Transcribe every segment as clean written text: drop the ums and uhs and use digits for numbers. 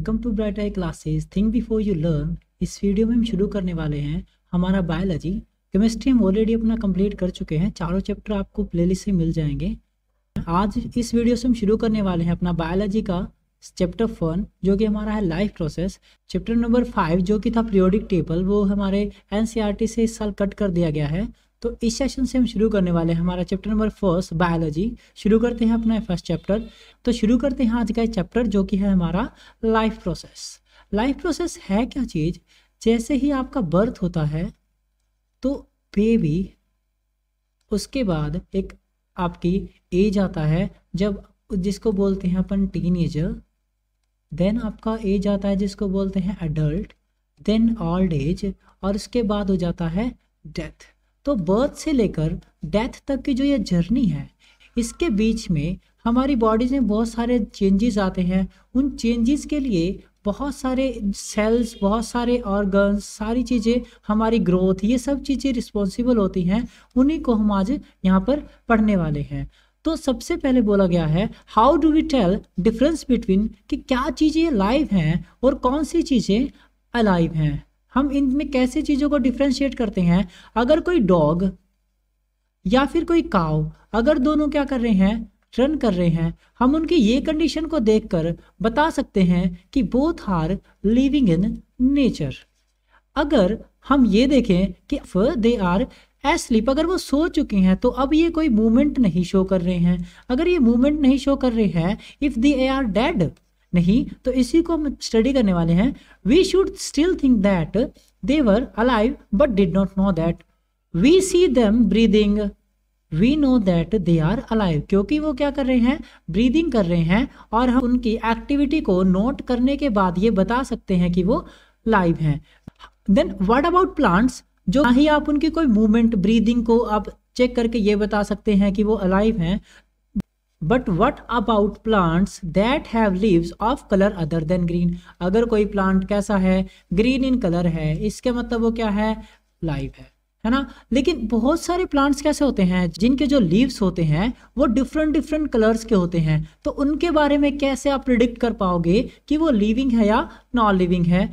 Welcome to Bright I classes think before you learn. इस video में हम शुरू करने वाले हैं हमारा बायोलॉजी। केमिस्ट्री हम ऑलरेडी अपना कंप्लीट कर चुके हैं, चारों चैप्टर आपको प्लेलिस्ट से मिल जाएंगे। आज इस वीडियो से हम शुरू करने वाले हैं अपना बायोलॉजी का चैप्टर 1 जो कि हमारा है लाइफ प्रोसेस। चैप्टर नंबर 5 जो कि था पीरियोडिक टेबल, वो हमारे एनसीईआरटी से इस साल कट कर दिया गया है। तो इस सेशन से हम शुरू करने वाले हैं हमारा चैप्टर नंबर 1 बायोलॉजी। शुरू करते हैं अपना फर्स्ट चैप्टर। तो शुरू करते हैं आज का चैप्टर जो कि है हमारा लाइफ प्रोसेस। लाइफ प्रोसेस है क्या चीज़? जैसे ही आपका बर्थ होता है तो बेबी, उसके बाद एक आपकी एज आता है जब जिसको बोलते हैं अपन टीनेजर, देन आपका एज आता है जिसको बोलते हैं एडल्ट, देन ओल्ड एज, और उसके बाद हो जाता है डेथ। तो बर्थ से लेकर डेथ तक की जो ये जर्नी है, इसके बीच में हमारी बॉडी में बहुत सारे चेंजेस आते हैं। उन चेंजेस के लिए बहुत सारे सेल्स, बहुत सारे ऑर्गन्स, सारी चीज़ें, हमारी ग्रोथ, ये सब चीज़ें रिस्पॉन्सिबल होती हैं। उन्हीं को हम आज यहाँ पर पढ़ने वाले हैं। तो सबसे पहले बोला गया है how do we tell difference between कि क्या चीज़ें लाइव हैं और कौन सी चीज़ें अलाइव हैं। हम इनमें कैसे चीज़ों को डिफ्रेंशिएट करते हैं। अगर कोई डॉग या फिर कोई काव, अगर दोनों क्या कर रहे हैं, रन कर रहे हैं, हम उनकी ये कंडीशन को देखकर बता सकते हैं कि both are living in nature. अगर हम ये देखें कि दे आर एस्लीप, अगर वो सो चुके हैं तो अब ये कोई मूवमेंट नहीं शो कर रहे हैं। अगर ये मूवमेंट नहीं शो कर रहे हैं, इफ़ दे आर डेड, नहीं, तो इसी को हम स्टडी करने वाले हैं। We should still think that they were alive but did not know that we see them breathing, we know that they are alive, क्योंकि वो क्या कर रहे हैं, ब्रीदिंग कर रहे हैं, और हम उनकी एक्टिविटी को नोट करने के बाद ये बता सकते हैं कि वो लाइव हैं। देन व्हाट अबाउट प्लांट्स, जो ना ही आप उनकी कोई मूवमेंट, ब्रीदिंग को आप चेक करके ये बता सकते हैं कि वो अलाइव हैं। But what about plants that have leaves of colour other than green, अगर कोई प्लांट कैसा है, ग्रीन इन कलर है, इसके मतलब वो क्या है, लाइव है ना। लेकिन बहुत सारे प्लांट्स कैसे होते हैं जिनके जो लीव्स होते हैं वो डिफरेंट डिफरेंट कलर्स के होते हैं। तो उनके बारे में कैसे आप प्रिडिक्ट कर पाओगे कि वो लिविंग है या नॉन लिविंग है।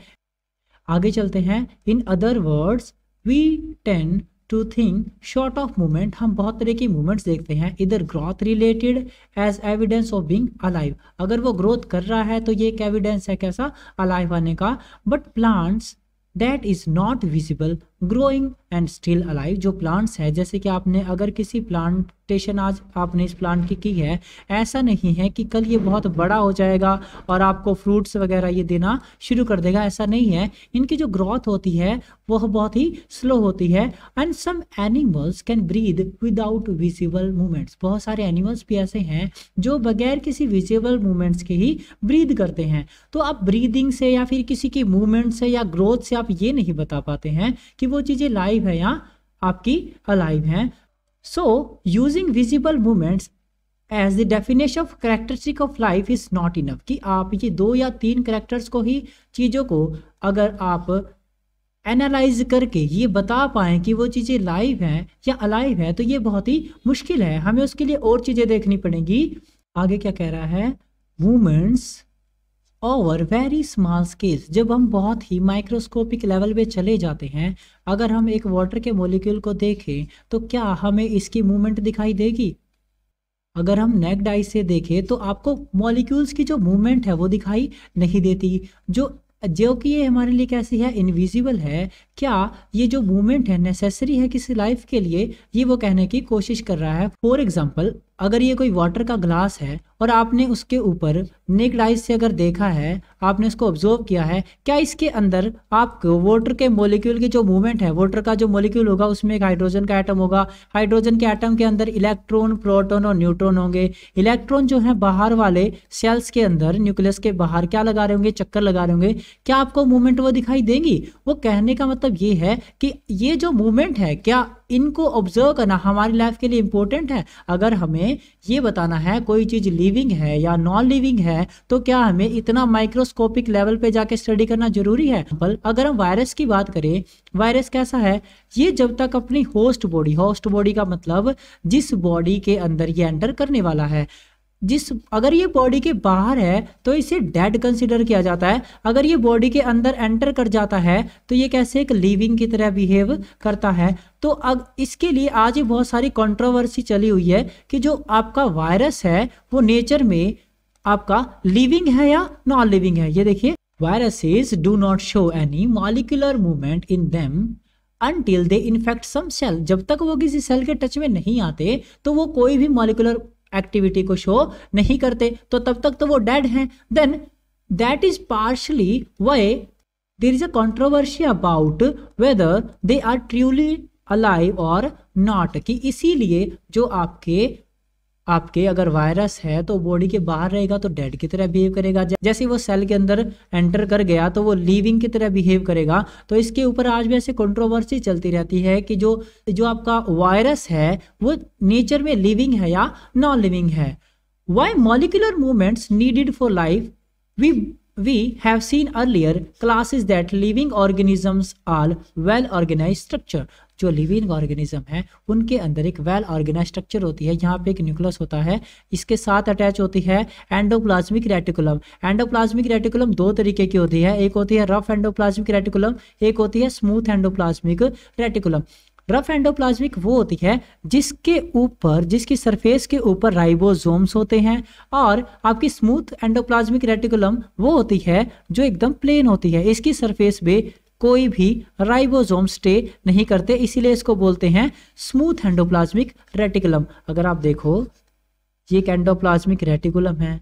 आगे चलते हैं। In other words we tend to think short of movement, हम बहुत तरह की मूवमेंट्स देखते हैं। इधर growth related as evidence of being alive, अगर वो ग्रोथ कर रहा है तो ये एक एविडेंस है कैसा, अलाइव आने का। But plants that is not visible growing and still alive, जो प्लांट्स है, जैसे कि आपने अगर किसी प्लांटेशन आज आपने इस प्लांट की है, ऐसा नहीं है कि कल ये बहुत बड़ा हो जाएगा और आपको फ्रूट्स वगैरह ये देना शुरू कर देगा, ऐसा नहीं है। इनकी जो ग्रोथ होती है वह बहुत ही स्लो होती है। And some animals can breathe without visible movements, बहुत सारे एनिमल्स भी ऐसे हैं जो बगैर किसी विजिबल मूवमेंट्स के ही ब्रीद करते हैं। तो आप ब्रीदिंग से या फिर किसी की मूवमेंट से या ग्रोथ से आप ये नहीं बता पाते हैं कि वो चीज़ें लाइव है या आपकी अलाइव हैं। So using visible movements as the definition of characteristic of life is not enough, कि आप ये 2 या 3 कैरेक्टर्स को ही, चीज़ों को अगर आप एनालाइज करके ये बता पाएँ कि वो चीज़ें लाइव हैं या अलाइव है, तो ये बहुत ही मुश्किल है। हमें उसके लिए और चीज़ें देखनी पड़ेंगी। आगे क्या कह रहा है, movements over very small scales, जब हम बहुत ही माइक्रोस्कोपिक लेवल पे चले जाते हैं, अगर हम एक वाटर के मॉलिक्यूल को देखें तो क्या हमें इसकी मूवमेंट दिखाई देगी? अगर हम नेक्ड आई से देखें तो आपको मॉलिक्यूल्स की जो मूवमेंट है वो दिखाई नहीं देती, जो कि ये हमारे लिए कैसी है, इनविजिबल है। क्या ये जो मूवमेंट है नेसेसरी है किसी लाइफ के लिए, ये वो कहने की कोशिश कर रहा है। फॉर एग्जांपल, अगर ये कोई वाटर का ग्लास है और आपने उसके ऊपर नेक्ड आइज से अगर देखा है, आपने उसको ऑब्जर्व किया है, क्या इसके अंदर आपको वाटर के मॉलिक्यूल की जो मूवमेंट है, वाटर का जो मॉलिक्यूल होगा उसमें एक हाइड्रोजन का एटम होगा, हाइड्रोजन के एटम के अंदर इलेक्ट्रॉन, प्रोटॉन और न्यूट्रॉन होंगे। इलेक्ट्रॉन जो है बाहर वाले सेल्स के अंदर, न्यूक्लियस के बाहर क्या लगा रहे होंगे, चक्कर लगा रहे होंगे, क्या आपको मूवमेंट वो दिखाई देंगी? वो कहने का मतलब ये है कि ये जो मूवमेंट है, क्या इनको ऑब्जर्व करना हमारी लाइफ के लिए इंपॉर्टेंट है। अगर हमें ये बताना है कोई चीज़ लिविंग है या नॉन लिविंग है, तो क्या हमें इतना माइक्रोस्कोपिक लेवल पे जाके स्टडी करना जरूरी है? अगर हम वायरस की बात करें, वायरस कैसा है, ये जब तक अपनी होस्ट बॉडी का मतलब जिस बॉडी के अंदर ये एंटर करने वाला है, जिस अगर ये बॉडी के बाहर है तो इसे डेड कंसीडर किया जाता है, अगर ये बॉडी के अंदर एंटर कर जाता है तो ये कैसे एक लिविंग की तरह बिहेव करता है। तो अब इसके लिए आज ये बहुत सारी कंट्रोवर्सी चली हुई है कि जो आपका वायरस है वो नेचर में आपका लिविंग है या नॉन लिविंग है। ये देखिए, viruses do not show any molecular movement in them until they infect some cell. जब तक वो किसी सेल के टच में नहीं आते तो वो कोई भी मॉलिक्यूलर एक्टिविटी को शो नहीं करते, तो तब तक तो वो डेड हैं। Then that is partly why there is a controversy about whether they are truly alive और नॉट, कि इसीलिए जो आपके अगर वायरस है तो बॉडी के बाहर रहेगा तो डेड की तरह बिहेव करेगा, जैसे वो सेल के अंदर एंटर कर गया तो वो लिविंग की तरह बिहेव करेगा। तो इसके ऊपर आज भी ऐसे कंट्रोवर्सी चलती रहती है कि जो आपका वायरस है वो नेचर में लिविंग है या नॉन लिविंग है। Why molecular movements needed for life, we have seen earlier classes that living organisms are well organized structure। जो लिविंग ऑर्गेनिज्म है उनके अंदर एक वेल ऑर्गेनाइज स्ट्रक्चर होती है। यहाँ पे एक न्यूक्लियस होता है, इसके साथ अटैच होती है एंडोप्लाज्मिक रेटिकुलम। एंडोप्लाज्मिक रेटिकुलम दो तरीके की होती है, एक होती है रफ एंडोप्लाज्मिक रेटिकुलम, एक होती है smooth endoplasmic reticulum. Rough endoplasmic वो होती है जिसकी सरफेस के ऊपर राइबोसोम्स होते हैं, और आपकी स्मूथ एंडोप्लाज्मिक रेटिकुलम वो होती है जो एकदम प्लेन होती है, इसकी सरफेस पे कोई भी राइबोसोम स्टे नहीं करते, इसीलिए इसको बोलते हैं स्मूथ एंडोप्लाज्मिक रेटिकुलम। अगर आप देखो ये एक एंडोप्लाज्मिक रेटिकुलम है,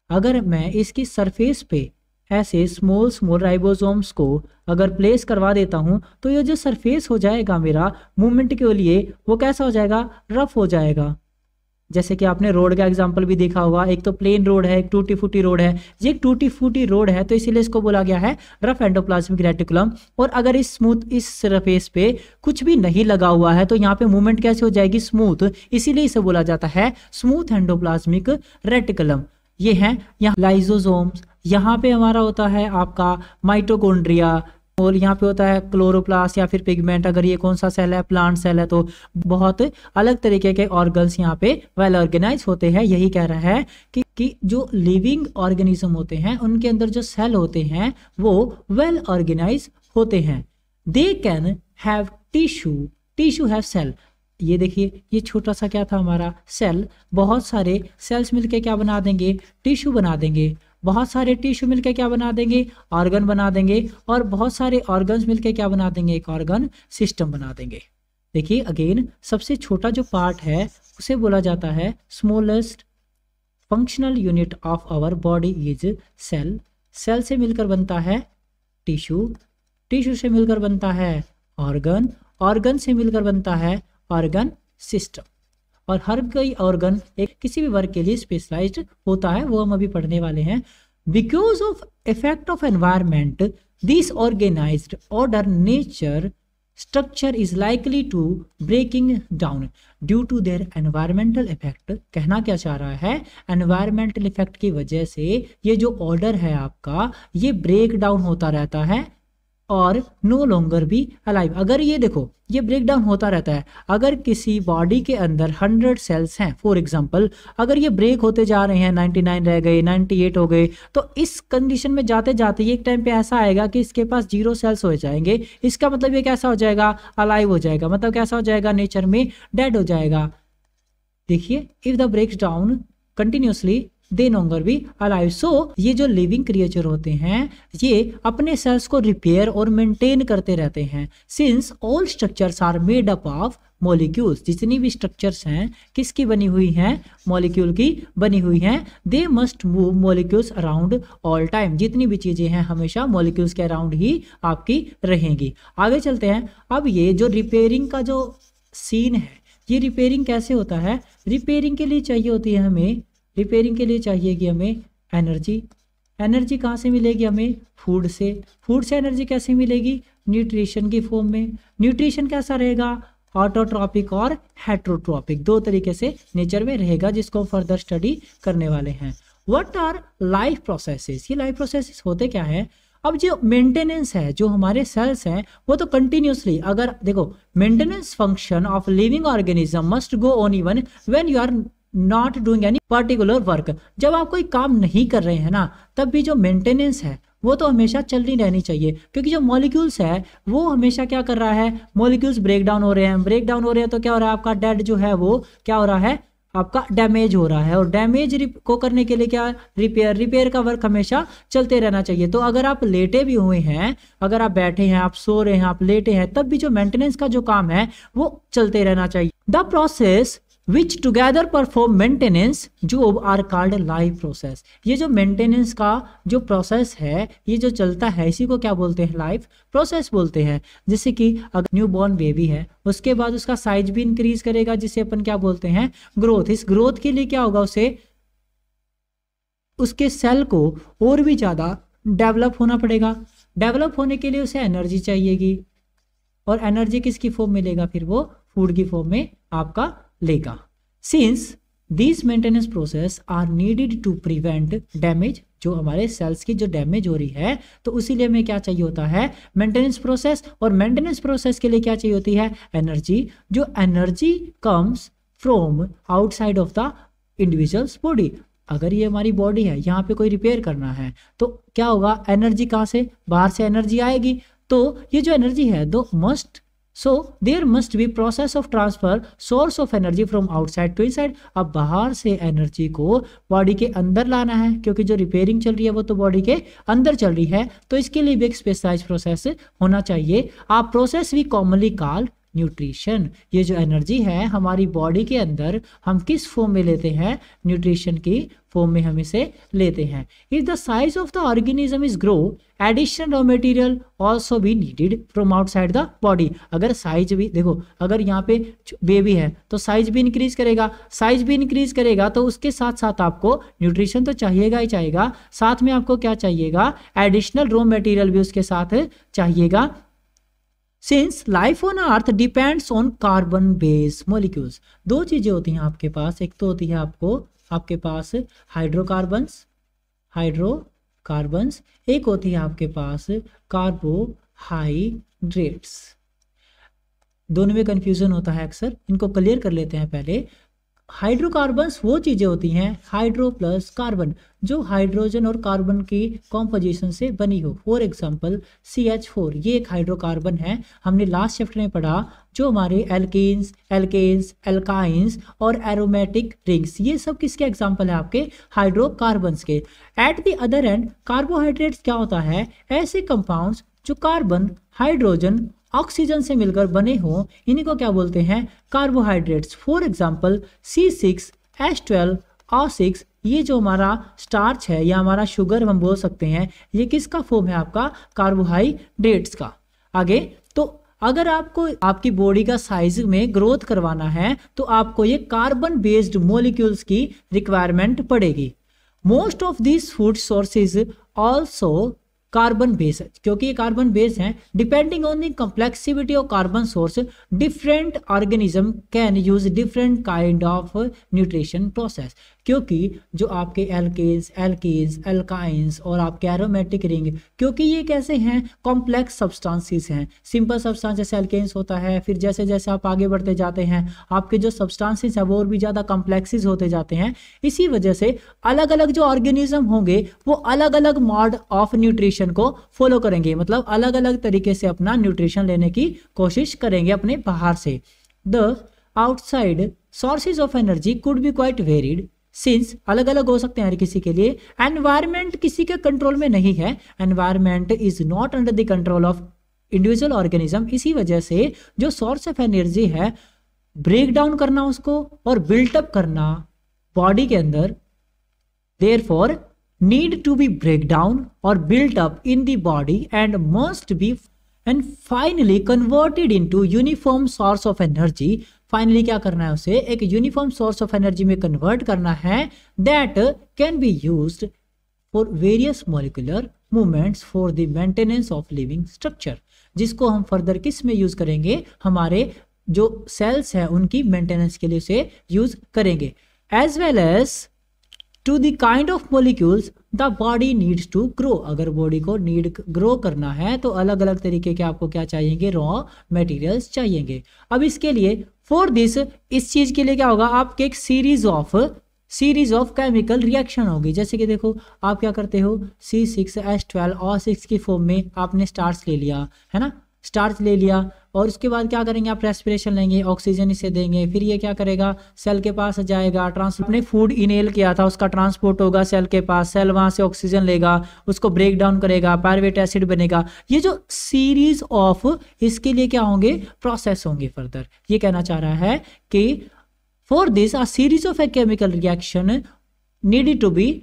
अगर मैं इसकी सरफेस पे ऐसे स्मॉल राइबोसोम्स को अगर प्लेस करवा देता हूं तो ये जो सरफेस हो जाएगा मेरा मूवमेंट के लिए वो कैसा हो जाएगा, रफ हो जाएगा। जैसे कि आपने रोड का एग्जांपल भी देखा होगा, एक तो प्लेन रोड है, एक टूटी फूटी रोड है। ये एक टूटी फूटी रोड है तो इसीलिए इसको बोला गया है रफ एंडोप्लाज्मिक रेटिकुलम। और अगर इस सरफेस पे कुछ भी नहीं लगा हुआ है तो यहाँ पे मूवमेंट कैसे हो जाएगी, स्मूथ, इसीलिए इसे बोला जाता है स्मूथ एंडोप्लाज्मिक रेटिकुलम। ये है यहाँ लाइसोसोम्स, यहाँ पे हमारा होता है आपका माइटोकॉन्ड्रिया, और यहाँ पे होता है क्लोरोप्लास्ट या फिर पिगमेंट। अगर ये कौन सा सेल है, प्लांट सेल है, तो बहुत अलग तरीके के ऑर्गन्स यहाँ पे वेल ऑर्गेनाइज होते हैं। यही कह रहा है कि जो लिविंग ऑर्गेनिज्म होते हैं उनके अंदर जो सेल होते हैं वो वेल ऑर्गेनाइज होते हैं। They can have tissue have cell. ये देखिए, ये छोटा सा क्या था हमारा सेल, बहुत सारे सेल्स मिलके क्या बना देंगे, टिश्यू बना देंगे। बहुत सारे टिश्यू मिलके क्या बना देंगे, ऑर्गन बना देंगे, और बहुत सारे ऑर्गन्स मिलके क्या बना देंगे, एक ऑर्गन सिस्टम बना देंगे। देखिए अगेन, सबसे छोटा जो पार्ट है उसे बोला जाता है smallest functional unit of our body is cell. Cell से मिलकर बनता है टिश्यू से मिलकर बनता है ऑर्गन से मिलकर बनता है ऑर्गन सिस्टम। और हर कोई ऑर्गन एक किसी भी वर्क के लिए स्पेशलाइज्ड होता है, वो हम अभी पढ़ने वाले हैं। Because of effect of environment this organised order nature structure is likely to breaking down due to their environmental effect. कहना क्या चाह रहा है, एनवायरमेंटल इफेक्ट की वजह से ये जो ऑर्डर है आपका ये ब्रेक डाउन होता रहता है और नो लॉन्गर भी अलाइव। अगर ये देखो ये ब्रेक डाउन होता रहता है, अगर किसी बॉडी के अंदर 100 सेल्स हैं फॉर एग्जांपल, अगर ये ब्रेक होते जा रहे हैं, 99 रह गए, 98 हो गए, तो इस कंडीशन में जाते जाते एक टाइम पे ऐसा आएगा कि इसके पास 0 सेल्स हो जाएंगे। इसका मतलब ये कैसा हो जाएगा, अलाइव हो जाएगा, मतलब कैसा हो जाएगा, नेचर में डेड हो जाएगा। देखिए, if the breaks down continuously they नॉन्गर बी अलाइव। सो ये जो लिविंग क्रिएचर होते हैं ये अपने सेल्स को रिपेयर और मेंटेन करते रहते हैं। Since all structures are made up of molecules, जितनी भी स्ट्रक्चर्स हैं किसकी बनी हुई हैं, मॉलिक्यूल की बनी हुई हैं। They must move molecules around all time, जितनी भी चीजें हैं हमेशा मॉलिक्यूल्स के अराउंड ही आपकी रहेंगी। आगे चलते हैं। अब ये जो रिपेयरिंग का जो सीन है, ये रिपेयरिंग कैसे होता है, रिपेयरिंग के लिए चाहिए होती है हमें, रिपेयरिंग के लिए चाहिए कि हमें एनर्जी कहाँ से मिलेगी, हमें फूड से एनर्जी कैसे मिलेगी, न्यूट्रिशन की फॉर्म में। न्यूट्रिशन कैसा रहेगा, ऑटोट्रॉपिक और हेट्रोट्रॉपिक, दो तरीके से नेचर में रहेगा, जिसको फर्दर स्टडी करने वाले हैं। व्हाट आर लाइफ प्रोसेसेस, ये लाइफ प्रोसेसेस होते क्या है। अब जो मेंटेनेंस है, जो हमारे सेल्स हैं वो तो कंटिन्यूसली, अगर देखो maintenance function of living organism must go on even when you are not doing any particular work, जब आप कोई काम नहीं कर रहे हैं ना, तब भी जो मेंटेनेंस है वो तो हमेशा चलनी रहनी चाहिए, क्योंकि जो मॉलिक्यूल्स है वो हमेशा क्या कर रहा है, मॉलिक्यूल्स ब्रेक डाउन हो रहे हैं, ब्रेक डाउन हो रहे हैं तो क्या हो रहा है, आपका डेड जो है वो क्या हो रहा है, आपका डैमेज हो रहा है। और डैमेज को करने के लिए क्या, रिपेयर का वर्क हमेशा चलते रहना चाहिए। तो अगर आप लेटे भी हुए हैं, अगर आप बैठे हैं, आप सो रहे हैं, आप लेटे हैं, तब भी जो मेंटेनेंस का जो काम है वो चलते रहना चाहिए। The process which together perform maintenance job are called life process। ये जो मेंटेनेंस का जो प्रोसेस है, ये जो चलता है, इसी को क्या बोलते हैं, लाइफ प्रोसेस बोलते हैं। जैसे कि अगर न्यू बॉर्न बेबी है, उसके बाद उसका साइज भी इंक्रीज करेगा, जिसे अपन क्या बोलते हैं, ग्रोथ। इस ग्रोथ के लिए क्या होगा, उसे उसके सेल को और भी ज्यादा डेवलप होना पड़ेगा। डेवलप होने के लिए उसे एनर्जी चाहिएगी, और एनर्जी किसकी फॉर्म में लेगा, फिर वो फूड की फॉर्म में आपका लेगा। Since these maintenance process are needed to prevent damage, जो हमारे सेल्स की जो डैमेज हो रही है, तो उसीलिए हमें क्या चाहिए होता है, मेंटेनेंस प्रोसेस। और मेंटेनेंस प्रोसेस के लिए क्या चाहिए होती है, एनर्जी। जो energy comes from outside of the individuals body. अगर ये हमारी बॉडी है, यहाँ पे कोई रिपेयर करना है, तो क्या होगा, एनर्जी कहाँ से, बाहर से एनर्जी आएगी। तो ये जो एनर्जी है दो must, so there must be process of transfer source of energy from outside to inside. अब बाहर से एनर्जी को बॉडी के अंदर लाना है, क्योंकि जो रिपेयरिंग चल रही है वो तो बॉडी के अंदर चल रही है, तो इसके लिए भी एक स्पेशलाइज्ड प्रोसेस होना चाहिए। आप process we commonly called nutrition. ये जो एनर्जी है हमारी बॉडी के अंदर हम किस फॉर्म में लेते हैं, न्यूट्रिशन की फॉर्म में हम इसे लेते हैं। If the size of the organism is grow, additional raw material also be needed from outside the body. अगर साइज भी देखो, अगर यहाँ पे बेबी है तो साइज भी इंक्रीज करेगा, साइज भी इंक्रीज करेगा तो उसके साथ साथ आपको न्यूट्रिशन तो चाहिएगा ही चाहिएगा, साथ में आपको क्या चाहिएगा, एडिशनल रॉ मटेरियल भी उसके साथ चाहिएगा। Since life on earth depends on carbon based molecules, दो चीजें होती हैं आपके पास, एक तो होती है आपके पास हाइड्रोकार्बन्स, एक होती है आपके पास कार्बोहाइड्रेट्स। दोनों में कंफ्यूजन होता है अक्सर, इनको क्लियर कर लेते हैं पहले। हाइड्रोकार्बन्स वो चीजें होती हैं, हाइड्रो प्लस कार्बन, जो हाइड्रोजन और कार्बन की कॉम्पोजिशन से बनी हो। फॉर एग्जांपल CH4, ये एक हाइड्रोकार्बन है। हमने लास्ट चैप्टर में पढ़ा जो हमारे एल्केन्स, एल्काइंस और एरोमेटिक रिंग्स, ये सब किसके एग्जांपल है, आपके हाइड्रोकार्बन्स के। At the other and carbohydrates क्या होता है, ऐसे कंपाउंड्स जो कार्बन, हाइड्रोजन, ऑक्सीजन से मिलकर बने हों, इन्हीं को क्या बोलते हैं, कार्बोहाइड्रेट्स। फॉर एग्जांपल C6H12O6, ये जो हमारा स्टार्च है या हमारा शुगर हम बोल सकते हैं, ये किसका फॉर्म है, आपका कार्बोहाइड्रेट्स का। आगे तो अगर आपको आपकी बॉडी का साइज में ग्रोथ करवाना है तो आपको ये कार्बन बेस्ड मॉलिक्यूल्स की रिक्वायरमेंट पड़ेगी। Most of this food sources also carbon base, क्योंकि ये कार्बन बेस हैं। Depending on the complexity of carbon source, different organism can use different kind of nutrition process. क्योंकि जो आपके एल्केन्स, एल्काइंस और आपके एरोमेटिक रिंग, क्योंकि ये कैसे हैं, कॉम्प्लेक्स सब्सटेंसेस हैं। सिंपल सब्सटेंस जैसे एल्केन्स होता है, फिर जैसे जैसे आप आगे बढ़ते जाते हैं आपके जो सब्सटेंसेस है वो और भी ज़्यादा कॉम्प्लेक्सेस होते जाते हैं। इसी वजह से अलग अलग जो ऑर्गेनिज्म होंगे वो अलग अलग मोड ऑफ न्यूट्रिशन को फॉलो करेंगे, मतलब अलग अलग तरीके से अपना न्यूट्रिशन लेने की कोशिश करेंगे अपने बाहर से। The outside sources of energy could be quite varied, since अलग अलग हो सकते हैं हर किसी के लिए। एनवायरमेंट किसी के कंट्रोल में नहीं है, environment is not under the control of individual organism. इसी वजह से जो सोर्स ऑफ एनर्जी है, ब्रेक डाउन करना उसको और बिल्टअप करना बॉडी के अंदर, therefore need to be break down और built up in the body and must be and finally converted into uniform source of energy. Finally क्या करना है, उसे एक यूनिफॉर्म सोर्स ऑफ एनर्जी में कन्वर्ट करना है, that can be used for various molecular movements for the maintenance of living structure, जिसको हम फर्दर किस में यूज करेंगे, हमारे जो सेल्स है उनकी मेंटेनेंस के लिए उसे यूज करेंगे। As well as to the kind of molecules the body needs to grow. अगर बॉडी को नीड ग्रो करना है तो अलग अलग तरीके के आपको क्या चाहिएंगे, रॉ मटेरियल्स चाहिएंगे। अब इसके लिए फॉर दिस, इस चीज के लिए क्या होगा, आपके एक सीरीज ऑफ केमिकल रिएक्शन होगी। जैसे कि देखो आप क्या करते हो, C6H12O6 की फॉर्म में आपने स्टार्च ले लिया है ना, स्टार्च ले लिया और उसके बाद क्या करेंगे, आप रेस्पिरेशन लेंगे, ऑक्सीजन इसे देंगे, फिर ये क्या करेगा, सेल के पास जाएगा, आपने फूड इनहेल किया था उसका ट्रांसपोर्ट होगा सेल के पास, सेल वहां से ऑक्सीजन लेगा, उसको ब्रेक डाउन करेगा, पायरुवेट एसिड बनेगा। ये जो सीरीज ऑफ इसके लिए क्या होंगे, प्रोसेस होंगे फर्दर। ये कहना चाह रहा है कि for this a series of a chemical reaction needed to be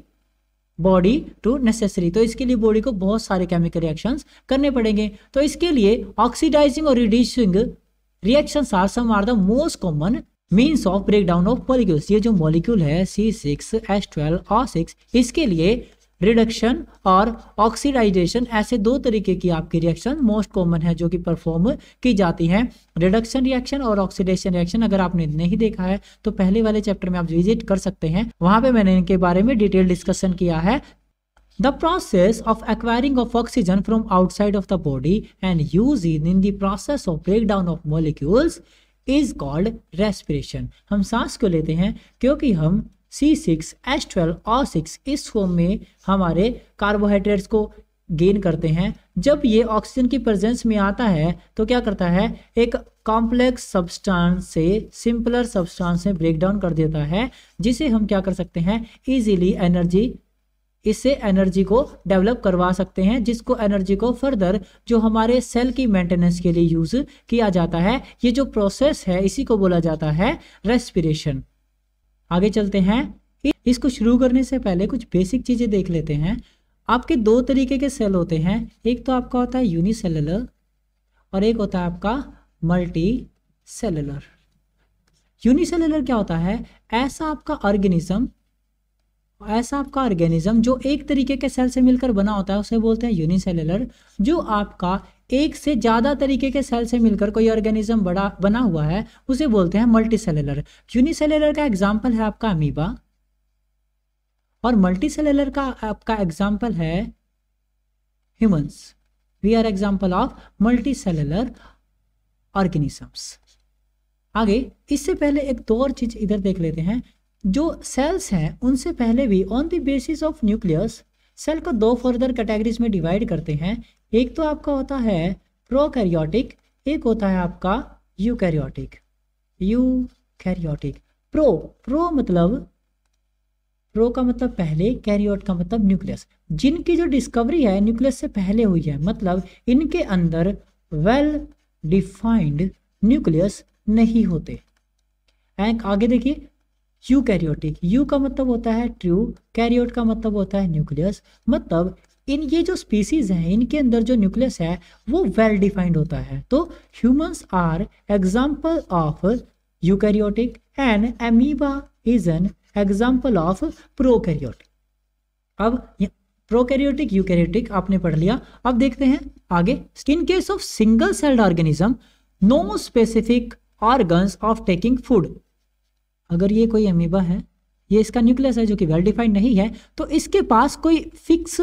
body to necessary. तो इसके लिए बॉडी को बहुत सारे केमिकल रिएक्शंस करने पड़ेंगे। तो इसके लिए ऑक्सीडाइजिंग और reducing reactions are some are the most common means of breakdown of molecules. ये जो मॉलिक्यूल है C6H12O6, इसके लिए रिडक्शन और ऑक्सीडाइजेशन ऐसे दो तरीके की आपकी रिएक्शन मोस्ट कॉमन है जो कि परफॉर्म की जाती हैं। रिडक्शन रिएक्शन और ऑक्सीडेशन रिएक्शन अगर आपने नहीं देखा है तो पहले वाले चैप्टर में आप विजिट कर सकते हैं, वहां पे मैंने इनके बारे में डिटेल डिस्कशन किया है। The process of acquiring of oxygen from outside of the body and using in the process of breakdown of molecules is called respiration। हम सांस को लेते हैं क्योंकि हम C6H12O6 इस फॉर्म में हमारे कार्बोहाइड्रेट्स को गेन करते हैं। जब ये ऑक्सीजन की प्रेजेंस में आता है तो क्या करता है, एक कॉम्प्लेक्स सब्सटेंस से सिंपलर सब्सटेंस में ब्रेक डाउन कर देता है, जिसे हम क्या कर सकते हैं, इजीली एनर्जी, इससे एनर्जी को डेवलप करवा सकते हैं, जिसको एनर्जी को फर्दर जो हमारे सेल की मेंटेनेंस के लिए यूज किया जाता है। ये जो प्रोसेस है इसी को बोला जाता है रेस्पिरेशन। आगे चलते हैं। इसको शुरू करने से पहले कुछ बेसिक चीजें देख लेते हैं। आपके दो तरीके के सेल होते हैं, एक तो आपका होता है यूनिसेलुलर और एक होता है आपका मल्टी सेलुलर। यूनिसेलुलर क्या होता है, ऐसा आपका ऑर्गेनिज्म जो एक तरीके के सेल से मिलकर बना होता है उसे बोलते हैं यूनिसेलुलर। जो आपका एक से ज्यादा तरीके के सेल से मिलकर कोई ऑर्गेनिज्म बना हुआ है उसे बोलते हैं मल्टीसेलुलर। यूनिसेलुलर का एग्जांपल है आपका अमीबा और मल्टीसेलुलर का आपका एग्जांपल है humans. We are example of multicellular organisms. आगे इससे पहले एक दो और चीज इधर देख लेते हैं। जो सेल्स हैं उनसे पहले भी on the basis of nucleus cell को दो फर्दर कैटेगरीज में डिवाइड करते हैं। एक तो आपका होता है प्रोकैरियोटिक, एक होता है आपका यूकैरियोटिक। प्रो का मतलब पहले, कैरियोट का मतलब न्यूक्लियस। जिनकी जो डिस्कवरी है न्यूक्लियस से पहले हुई है, मतलब इनके अंदर वेल डिफाइंड न्यूक्लियस नहीं होते। आगे देखिए यूकैरियोटिक, यू का मतलब होता है ट्रू, कैरियोट का मतलब होता है न्यूक्लियस। मतलब ये जो स्पीसीज हैं इनके अंदर जो न्यूक्लियस है वो वेल डिफाइंड होता है। तो humans are example of eukaryotic and amoeba is an example of prokaryotic. अब प्रोकैरियोटिक यूकैरियोटिक आपने पढ़ लिया। अब देखते हैं आगे। In case of single celled organism no specific organs of taking food. अगर ये कोई अमीबा है, ये इसका न्यूक्लियस है जो कि वेल डिफाइंड नहीं है, तो इसके पास कोई फिक्स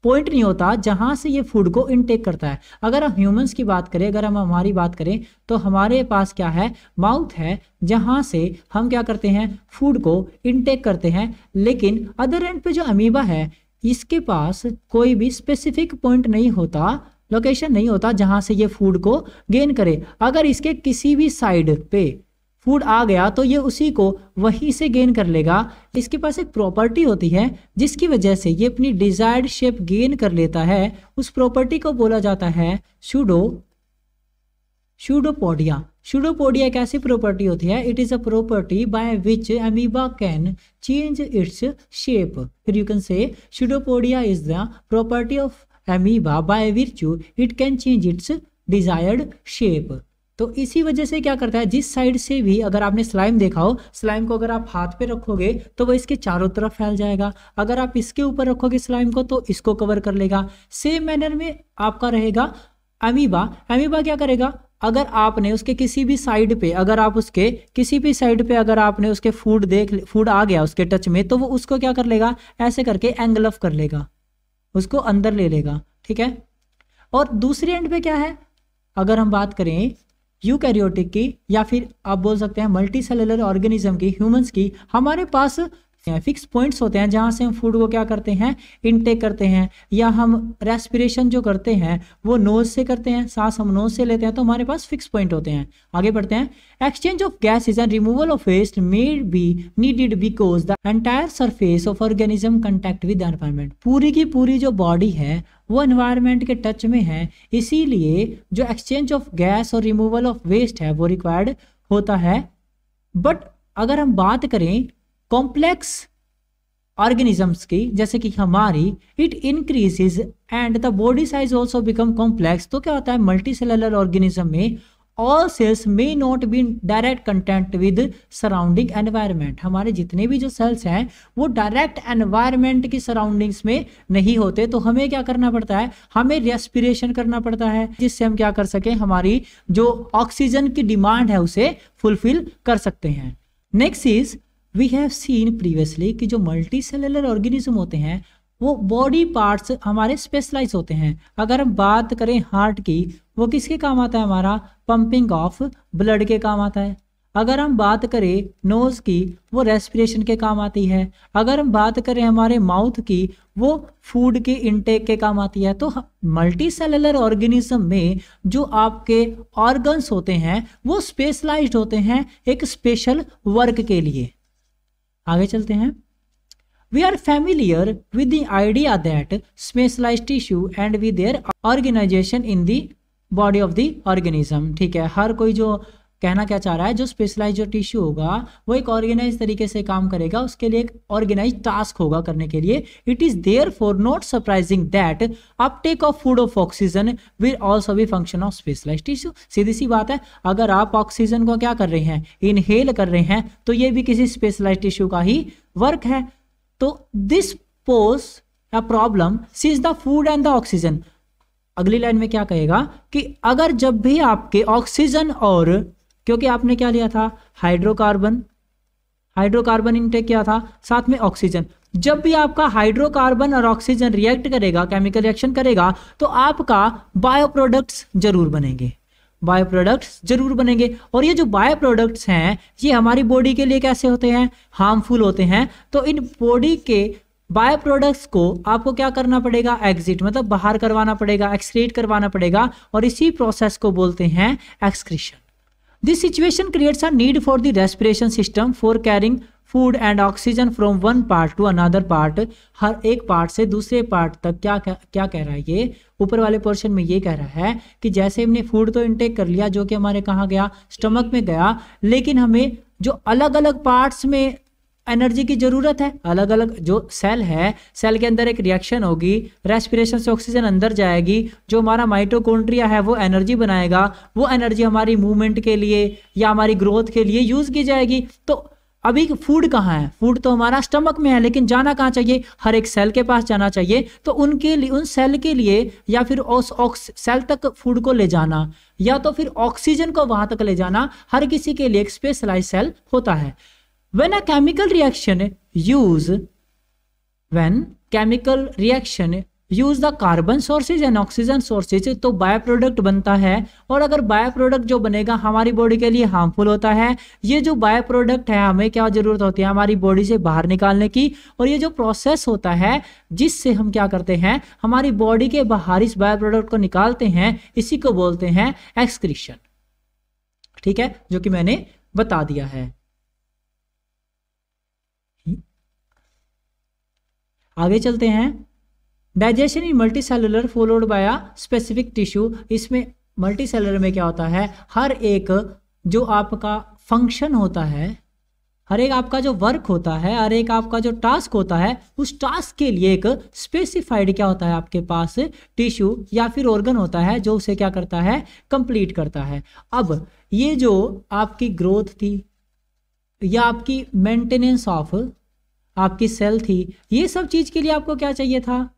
पॉइंट नहीं होता जहां से ये फूड को इनटेक करता है। अगर हम ह्यूमंस की बात करें, अगर हम हमारी बात करें तो हमारे पास क्या है, माउथ है जहां से हम क्या करते हैं, फूड को इनटेक करते हैं। लेकिन अदर एंड पे जो अमीबा है इसके पास कोई भी स्पेसिफिक पॉइंट नहीं होता, लोकेशन नहीं होता जहां से ये फूड को गेन करे। अगर इसके किसी भी साइड पे फूड आ गया तो ये उसी को वहीं से गेन कर लेगा। इसके पास एक प्रॉपर्टी होती है जिसकी वजह से ये अपनी डिजायर्ड शेप गेन कर लेता है। उस प्रॉपर्टी को बोला जाता है सूडोपोडिया। सूडोपोडिया एक ऐसी प्रॉपर्टी होती है, it is a property by which amoeba can change its shape. फिर you can say pseudopodia is the property of amoeba by which it can change its desired shape. तो इसी वजह से क्या करता है, जिस साइड से भी अगर आपने स्लाइम देखा हो, स्लाइम को अगर आप हाथ पे रखोगे तो वो इसके चारों तरफ फैल जाएगा। अगर आप इसके ऊपर रखोगे स्लाइम को तो इसको कवर कर लेगा। सेम मैनर में आपका रहेगा अमीबा। अमीबा क्या करेगा, अगर आपने उसके किसी भी साइड पे, अगर आप उसके किसी भी साइड पे अगर आपने उसके फूड आ गया उसके टच में, तो वो उसको क्या कर लेगा, ऐसे करके एंगल्फ कर लेगा, उसको अंदर ले लेगा, ठीक है। और दूसरी एंड पे क्या है, अगर हम बात करें यूकैरियोटिक की या फिर आप बोल सकते हैं मल्टी सेलुलर ऑर्गेनिज्म की, ह्यूमंस की, हमारे पास फिक्स पॉइंट्स होते हैं जहां से हम फूड को क्या करते हैं, इनटेक करते हैं, या हम रेस्पिरेशन जो करते हैं वो नोज से करते हैं, सांस हम नोज से लेते हैं, तो हमारे पास फिक्स पॉइंट होते हैं। आगे बढ़ते हैं। Exchange of gases and removal of waste may be needed because the entire surface of organism contact with the environment. पूरी की पूरी जो बॉडी है वो एनवायरनमेंट के टच में है, इसीलिए जो एक्सचेंज ऑफ गैस और रिमूवल ऑफ वेस्ट है वो रिक्वायर्ड होता है। बट अगर हम बात करें कॉम्प्लेक्स ऑर्गेनिजम्स की, जैसे कि हमारी, it increases and the body size also become complex, तो क्या होता है मल्टी सेलुलर ऑर्गेनिज्म में all cells may not be direct contact with surrounding environment. हमारे जितने भी जो सेल्स हैं वो डायरेक्ट एनवायरनमेंट की सराउंडिंग्स में नहीं होते, तो हमें क्या करना पड़ता है, हमें रेस्पिरेशन करना पड़ता है, जिससे हम क्या कर सकें, हमारी जो ऑक्सीजन की डिमांड है उसे फुलफिल कर सकते हैं। Next is we have seen previously कि जो मल्टी सेलुलर ऑर्गेनिज्म होते हैं वो बॉडी पार्ट्स हमारे स्पेशलाइज होते हैं। अगर हम बात करें हार्ट की, वो किसके काम आता है, हमारा पंपिंग ऑफ ब्लड के काम आता है। अगर हम बात करें नोज की, वो रेस्पिरेशन के काम आती है। अगर हम बात करें हमारे माउथ की, वो फूड के इनटेक के काम आती है। तो मल्टी सेलुलर ऑर्गेनिज्म में जो आपके ऑर्गन्स होते हैं वो स्पेशलाइज्ड होते हैं एक स्पेशल वर्क के लिए। आगे चलते हैं। We are familiar with the idea that specialized tissue and with their organization in the body of the organism। ठीक है, हर कोई जो कहना क्या चाह रहा है, जो स्पेशलाइज जो टिश्यू होगा वो एक ऑर्गेनाइज तरीके से काम करेगा, उसके लिए एक ऑर्गेनाइज टास्क होगा करने के लिए। It is there for not surprising that uptake of food of oxygen will also be function of specialise tissue. सीधी सी बात है, अगर आप ऑक्सीजन को क्या कर रहे हैं, इनहेल कर रहे हैं, तो ये भी किसी स्पेशलाइज टिश्यू का ही वर्क है। तो this pose a problem sees the food and the oxygen. अगली लाइन में क्या कहेगा कि अगर जब भी आपके ऑक्सीजन और, क्योंकि आपने क्या लिया था, हाइड्रोकार्बन इनटेक किया था, साथ में ऑक्सीजन, जब भी आपका हाइड्रोकार्बन और ऑक्सीजन रिएक्ट करेगा, केमिकल रिएक्शन करेगा, तो आपका बायो प्रोडक्ट्स जरूर बनेंगे, बायो प्रोडक्ट्स जरूर बनेंगे। और ये जो बायो प्रोडक्ट्स हैं ये हमारी बॉडी के लिए कैसे होते हैं, हार्मफुल होते हैं। तो इन बॉडी के बायो प्रोडक्ट्स को आपको क्या करना पड़ेगा, एग्जिट मतलब बाहर करवाना पड़ेगा, एक्सक्रीट करवाना पड़ेगा, और इसी प्रोसेस को बोलते हैं excretion. This situation creates a need for the respiration system for carrying food and oxygen from one part to another part. हर एक पार्ट से दूसरे पार्ट तक क्या कह रहा है, ये ऊपर वाले पोर्शन में ये कह रहा है कि जैसे हमने फूड तो इनटेक कर लिया, जो कि हमारे कहाँ गया, स्टमक में गया, लेकिन हमें जो अलग अलग पार्ट्स में एनर्जी की जरूरत है, अलग अलग जो सेल है, सेल के अंदर एक रिएक्शन होगी, रेस्पिरेशन से ऑक्सीजन अंदर जाएगी, जो हमारा माइटोकॉन्ड्रिया है वो एनर्जी बनाएगा, वो एनर्जी हमारी मूवमेंट के लिए या हमारी ग्रोथ के लिए यूज की जाएगी। तो अभी फूड कहाँ है, फूड तो हमारा स्टमक में है, लेकिन जाना कहाँ चाहिए, हर एक सेल के पास जाना चाहिए। तो उनके लिए, उन सेल के लिए, या फिर उस सेल तक फूड को ले जाना, या तो फिर ऑक्सीजन को वहां तक ले जाना, हर किसी के लिए एक स्पेशलाइज सेल होता है। When a chemical reaction use the carbon sources and oxygen sources, तो बायो प्रोडक्ट बनता है। और अगर बायो प्रोडक्ट जो बनेगा हमारी बॉडी के लिए हार्मफुल होता है, ये जो बायो प्रोडक्ट है हमें क्या जरूरत होती है, हमारी बॉडी से बाहर निकालने की। और ये जो प्रोसेस होता है जिससे हम क्या करते हैं, हमारी बॉडी के बाहर इस बायो प्रोडक्ट को निकालते हैं, इसी को बोलते हैं एक्सक्रीशन। ठीक है, जो कि मैंने बता दिया है। आगे चलते हैं। Digestion in multi cellular followed by a specific tissue. इसमें मल्टी सेलुलर में क्या होता है, हर एक जो आपका फंक्शन होता है, हर एक आपका जो वर्क होता है, हर एक आपका जो टास्क होता है, उस टास्क के लिए एक स्पेसिफाइड क्या होता है आपके पास, टिश्यू या फिर ऑर्गन होता है जो उसे क्या करता है, कंप्लीट करता है। अब ये जो आपकी ग्रोथ थी या आपकी मेंटेनेंस ऑफ आपकी सेल थी, ये सब चीज के लिए आपको क्या चाहिए था,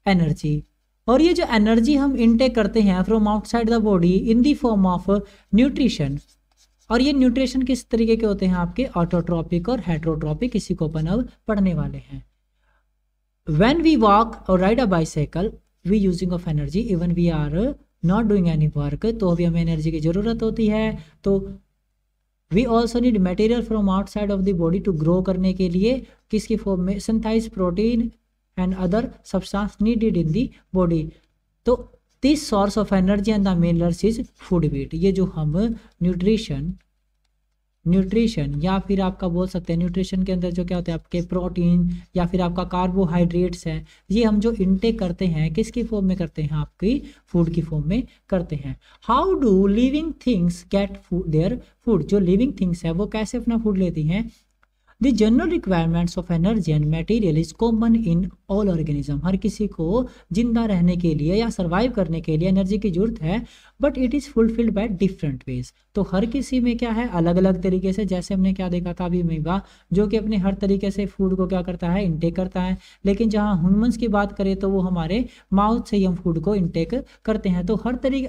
एनर्जी। और ये जो एनर्जी हम इनटेक करते हैं from outside the body in the form of nutrition, और ये न्यूट्रिशन किस तरीके के होते हैं आपके ऑटोट्रॉपिक और हेट्रोट्रॉपिक, इसी को अपन अब पढ़ने वाले हैं। व्हेन वी वॉक और ride a bicycle we using of energy even we are not doing any work, तो अभी हमें एनर्जी की जरूरत होती है। तो we also need material from outside of the body to grow करने के लिए, किसकी फॉर्म में, synthesise protein and other substance needed in the body. तो this source of energy and the main source is food weight. ये जो हम nutrition या फिर आपका बोल सकते हैं न्यूट्रिशन के अंदर जो क्या होता है आपके प्रोटीन या फिर आपका कार्बोहाइड्रेट्स है, ये हम जो इनटेक करते हैं किसकी फॉर्म में करते हैं, आपकी फूड की फॉर्म में करते हैं। How do living things get their food, जो लिविंग थिंग्स है वो कैसे अपना फूड लेती हैं। The general requirements of energy and material is common in all organism। हर किसी को जिंदा रहने के लिए या सर्वाइव करने के लिए एनर्जी की जरूरत है, but it is fulfilled by different ways. तो हर किसी में क्या है, अलग अलग तरीके से, जैसे हमने क्या देखा था अभी मीवा जो कि अपने हर तरीके से फूड को क्या करता है, इनटेक करता है। लेकिन जहाँ ह्यूमंस की बात करें तो वो हमारे माउथ से ही हम फूड को इनटेक करते हैं। तो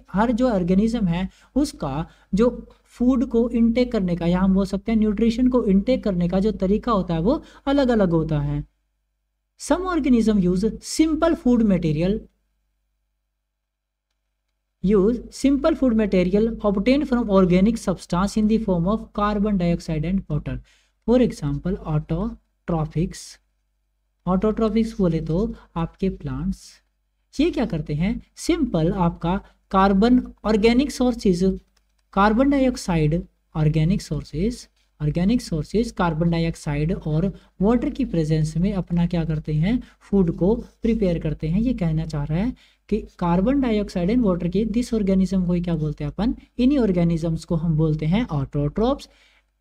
हर जो ऑर्गेनिज्म है उसका जो फूड को इनटेक करने का, या हम बोल सकते हैं न्यूट्रिशन को इनटेक करने का जो तरीका होता है वो अलग अलग होता है। Some organism use simple food material obtained from organic substance in the form of carbon dioxide and water। For example ऑटोट्रॉपिक्स बोले तो आपके प्लांट्स ये क्या करते हैं, सिंपल आपका organic sources carbon dioxide, organic sources carbon dioxide और वाटर की प्रेजेंस में अपना क्या करते हैं, फूड को प्रिपेयर करते हैं। ये कहना चाह रहा है कि कार्बन डाइऑक्साइड एंड वाटर की दिस ऑर्गेनिज्म को क्या बोलते हैं अपन, इन्हीं ऑर्गेनिजम्स को हम बोलते हैं autotrophs.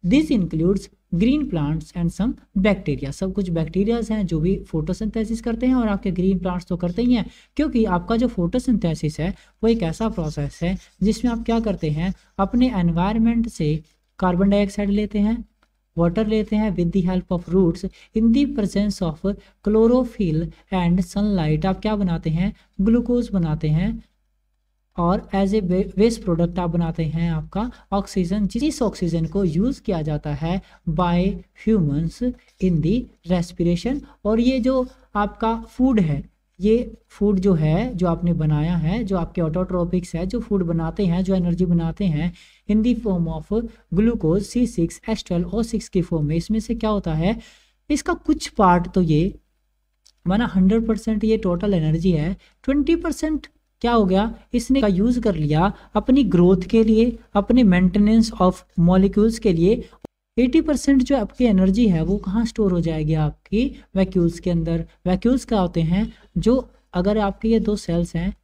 This includes green plants and some bacteria. सब कुछ बैक्टीरियाज हैं जो भी फोटोसिंथेसिस करते हैं, और आपके ग्रीन प्लांट्स तो करते ही हैं, क्योंकि आपका जो फोटोसिंथेसिस है वो एक ऐसा प्रोसेस है जिसमें आप क्या करते हैं, अपने एनवायरनमेंट से कार्बन डाइऑक्साइड लेते हैं, वाटर लेते हैं with the help of roots in the presence of chlorophyll and sunlight. आप क्या बनाते हैं, ग्लूकोज बनाते हैं, और एज ए वेस्ट प्रोडक्ट आप बनाते हैं आपका ऑक्सीजन, जिस ऑक्सीजन को यूज़ किया जाता है bye humans in the respiration. और ये जो आपका फूड है, ये फूड जो है जो आपने बनाया है, जो आपके ऑटोट्रोपिक्स है, जो फूड बनाते हैं, जो एनर्जी बनाते हैं in the form of glucose C6H12O6 की फॉर्म में, इसमें से क्या होता है, इसका कुछ पार्ट तो ये माना 100% ये टोटल एनर्जी है, 20% क्या हो गया, इसने का यूज कर लिया अपनी ग्रोथ के लिए, अपने मेंटेनेंस ऑफ मॉलिक्यूल्स के लिए। 80% जो आपकी एनर्जी है वो कहाँ स्टोर हो जाएगी, आपकी वैक्यूल्स के अंदर। वैक्यूल्स क्या होते हैं, जो अगर आपके ये दो सेल्स हैं,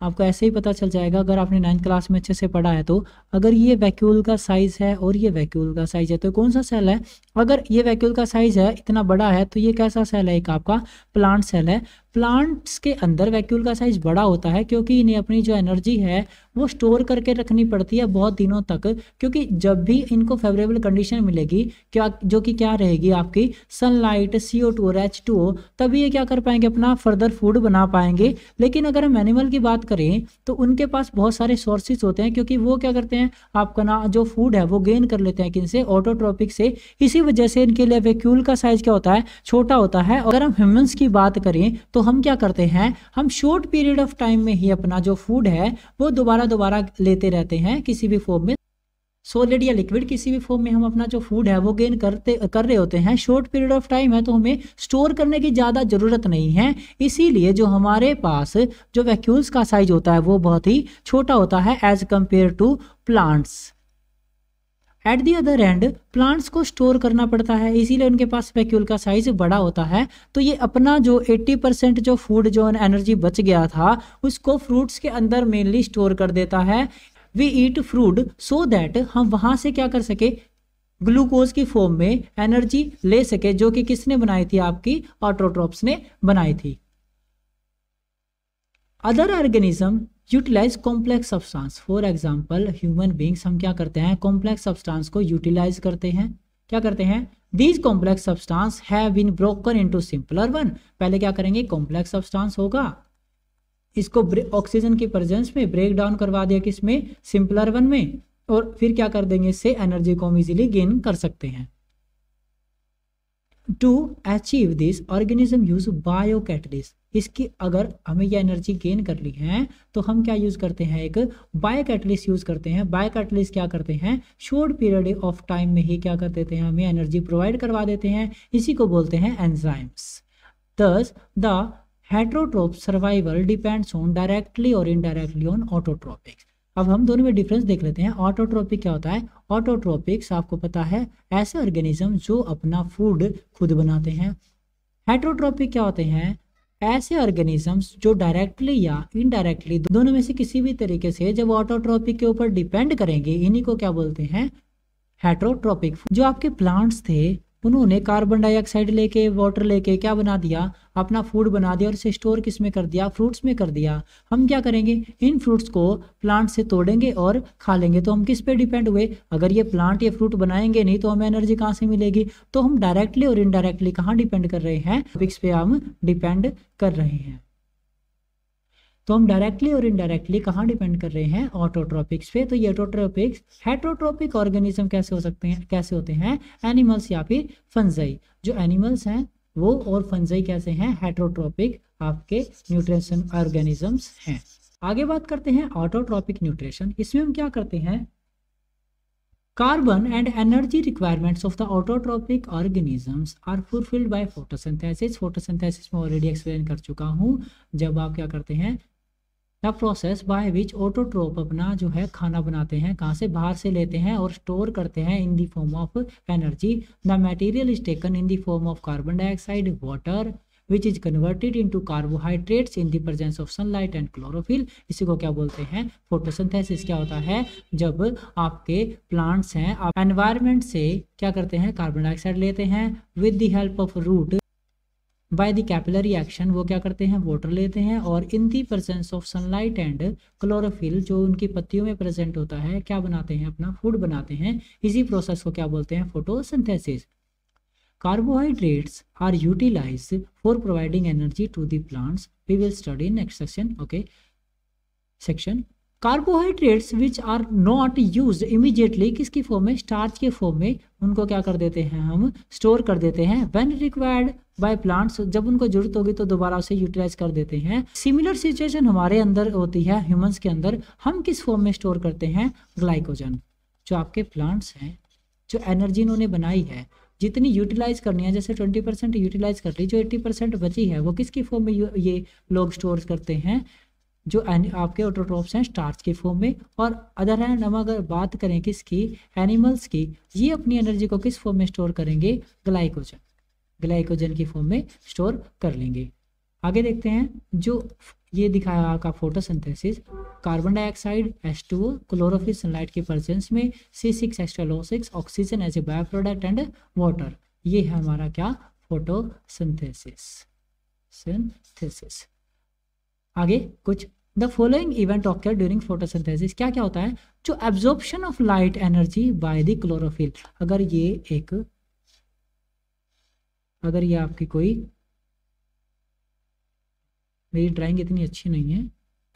आपको ऐसे ही पता चल जाएगा अगर आपने 9th क्लास में अच्छे से पढ़ा है तो, अगर ये वैक्यूल का साइज है और ये वैक्यूल का साइज है तो कौन सा सेल है, अगर ये वैक्यूल का साइज है इतना बड़ा है तो ये कैसा सेल है, एक आपका प्लांट सेल है। प्लांट्स के अंदर वैक्यूल का साइज बड़ा होता है क्योंकि इन्हें अपनी जो एनर्जी है वो स्टोर करके रखनी पड़ती है बहुत दिनों तक, क्योंकि जब भी इनको फेवरेबल कंडीशन मिलेगी क्या, जो कि क्या रहेगी आपकी सनलाइट, CO2 और H2O, तभी ये क्या कर पाएंगे, अपना फर्दर फूड बना पाएंगे। लेकिन अगर हम एनिमल की बात करें तो उनके पास बहुत सारे सोर्सेज होते हैं, क्योंकि वो क्या करते हैं, आपका ना जो फूड है वो गेन कर लेते हैं किनसे, ऑटोट्रोपिक से। इसी वजह से इनके लिए वैक्यूल का साइज क्या होता है, छोटा होता है। अगर हम ह्यूमंस की बात करें तो हम क्या करते हैं, हम शॉर्ट पीरियड ऑफ टाइम में ही अपना जो फूड है वो दोबारा लेते रहते हैं किसी भी फॉर्म में, सॉलिड या लिक्विड किसी भी फॉर्म में हम अपना जो फूड है वो गेन कर रहे होते हैं। शॉर्ट पीरियड ऑफ टाइम है तो हमें स्टोर करने की ज़्यादा ज़रूरत नहीं है, इसीलिए जो हमारे पास जो वैक्यूल्स का साइज होता है वो बहुत ही छोटा होता है as compare to plants. At the other end plants को स्टोर करना पड़ता है, इसीलिए उनके पास वैक्यूल का साइज बड़ा होता है। तो ये अपना जो 80% जो फूड जो एनर्जी बच गया था उसको फ्रूट्स के अंदर मेनली स्टोर कर देता है। We eat fruit so that हम वहां से क्या कर सके, ग्लूकोज की फॉर्म में एनर्जी ले सके, जो कि किसने बनाई थी, आपकी ऑटोट्रोप्स ने बनाई थी। Other organism utilize complex substance, for example human beings हम क्या करते हैं, कॉम्प्लेक्स सब्सटेंस को यूटिलाइज करते हैं। क्या करते हैं, these complex substance have been broken into simpler one. पहले क्या करेंगे, कॉम्प्लेक्स सब्सटेंस होगा, इसको ऑक्सीजन की प्रेजेंस में ब्रेक डाउन करवा दिया किसमें, सिंपलर वन में, और फिर क्या कर देंगे, इससे एनर्जी को हम इजीली गेन कर सकते हैं। To achieve this organism use biocatalyst, इसकी अगर हमें यह एनर्जी गेन कर ली है तो हम क्या यूज करते हैं, एक बायोकैटलिस्ट यूज करते हैं। बायोकैटलिस्ट क्या करते हैं, शॉर्ट पीरियड ऑफ टाइम में ही क्या कर देते हैं, हमें एनर्जी प्रोवाइड करवा देते हैं, इसी को बोलते हैं enzymes. Thus, the heterotroph survival depends on directly or indirectly on autotropics। अब हम दोनों में डिफरेंस देख लेते हैं। ऑटोट्रोपिक क्या होता है, ऑटोट्रोपिक्स आपको पता है ऐसे ऑर्गेनिज्म जो अपना फूड खुद बनाते हैं। हेटरोट्रोपिक क्या होते हैं, ऐसे ऑर्गेनिजम्स जो डायरेक्टली या इनडायरेक्टली दोनों में से किसी भी तरीके से जब ऑटोट्रोपिक के ऊपर डिपेंड करेंगे, इन्हीं को क्या बोलते हैं, हेटरोट्रोपिक। जो आपके प्लांट्स थे उन्होंने कार्बन डाइऑक्साइड लेके, वाटर लेके क्या बना दिया, अपना फूड बना दिया और इसे स्टोर किस में कर दिया, फ्रूट्स में कर दिया। हम क्या करेंगे, इन फ्रूट्स को प्लांट से तोड़ेंगे और खा लेंगे। तो हम किस पे डिपेंड हुए, अगर ये प्लांट ये फ्रूट बनाएंगे नहीं तो हमें एनर्जी कहाँ से मिलेगी। तो हम डायरेक्टली और इनडायरेक्टली कहाँ डिपेंड कर रहे हैं, टॉपिक्स पे हम डिपेंड कर रहे हैं। तो हम डायरेक्टली और इनडायरेक्टली कहाँ डिपेंड कर रहे हैं, ऑटोट्रोपिक्स पे। तो ये ऑटोट्रोपिक्स हेटरोट्रोपिक ऑर्गेनिज्म कैसे हो सकते हैं, कैसे होते हैं, एनिमल्स या फिर फंजाई। जो एनिमल्स हैं वो और फंजाई कैसे हैं, हेटरोट्रोपिक आपके न्यूट्रिशन ऑर्गेनिजम्स हैं। आगे बात करते हैं ऑटोट्रोपिक न्यूट्रिशन। इसमें हम क्या करते हैं, carbon and energy requirements of the autotrophic organisms are fulfilled by photosynthesis. Photosynthesis में ऑलरेडी एक्सप्लेन कर चुका हूँ। जब आप क्या करते हैं, the process by which autotroph अपना जो है खाना बनाते हैं, कहाँ से, बाहर से लेते हैं और स्टोर करते हैं in the form of energy. The material is taken in the form of carbon dioxide, water which is converted into carbohydrates in the presence of sunlight and chlorophyll. इसी को क्या बोलते हैं, फोटोसिंथेसिस। क्या होता है, जब आपके प्लांट्स हैं, आप एनवायरनमेंट से क्या करते हैं, कार्बन डाइऑक्साइड लेते हैं, with the help of root by the capillary action वो क्या करते हैं, वाटर लेते हैं, और in the presence of sunlight and chlorophyll जो उनकी पत्तियों में प्रेजेंट होता है, क्या बनाते हैं, अपना फूड बनाते हैं। इसी प्रोसेस को क्या बोलते हैं, photosynthesis. Carbohydrates are utilized for providing energy to the plants, we will study next section. Okay, section carbohydrates which are not used immediately, किसकी फॉर्म में, स्टार्च के फॉर्म में, उनको क्या कर देते हैं, हम स्टोर कर देते हैं। व्हेन रिक्वायर्ड बाय प्लांट्स, जब उनको जरूरत होगी तो दोबारा उसे यूटिलाइज कर देते हैं। सिमिलर सिचुएशन हमारे अंदर होती है, ह्यूमंस के अंदर। हम किस फॉर्म में स्टोर करते हैं, ग्लाइकोजन। जो आपके प्लांट्स हैं, जो एनर्जी इन्होंने बनाई है, जितनी यूटिलाइज करनी है, जैसे 20% यूटिलाइज कर ली, जो 80% बची है वो किसकी फॉर्म में ये लोग स्टोर करते हैं, जो आपके ऑटोट्रोप्स हैं, स्टार्च के फॉर्म में। और अदर हैंड हम अगर बात करें किसकी, एनिमल्स की, ये अपनी एनर्जी को किस फॉर्म में स्टोर करेंगे, ग्लाइकोजन, ग्लाइकोजन की फॉर्म में स्टोर कर लेंगे। आगे देखते हैं, जो ये दिखाया आपका photosynthesis, carbon dioxide H2O, chlorophyll sunlight की प्रेजेंस में, C6H12O6, oxygen as a by product and water. ये है हमारा क्या, फोटोसिंथेसिस। सिंथेसिस। आगे कुछ, the following event occur during photosynthesis. क्या क्या होता है, जो absorption of light energy by the chlorophyll. अगर ये आपकी कोई, मेरी ड्राइंग इतनी अच्छी नहीं है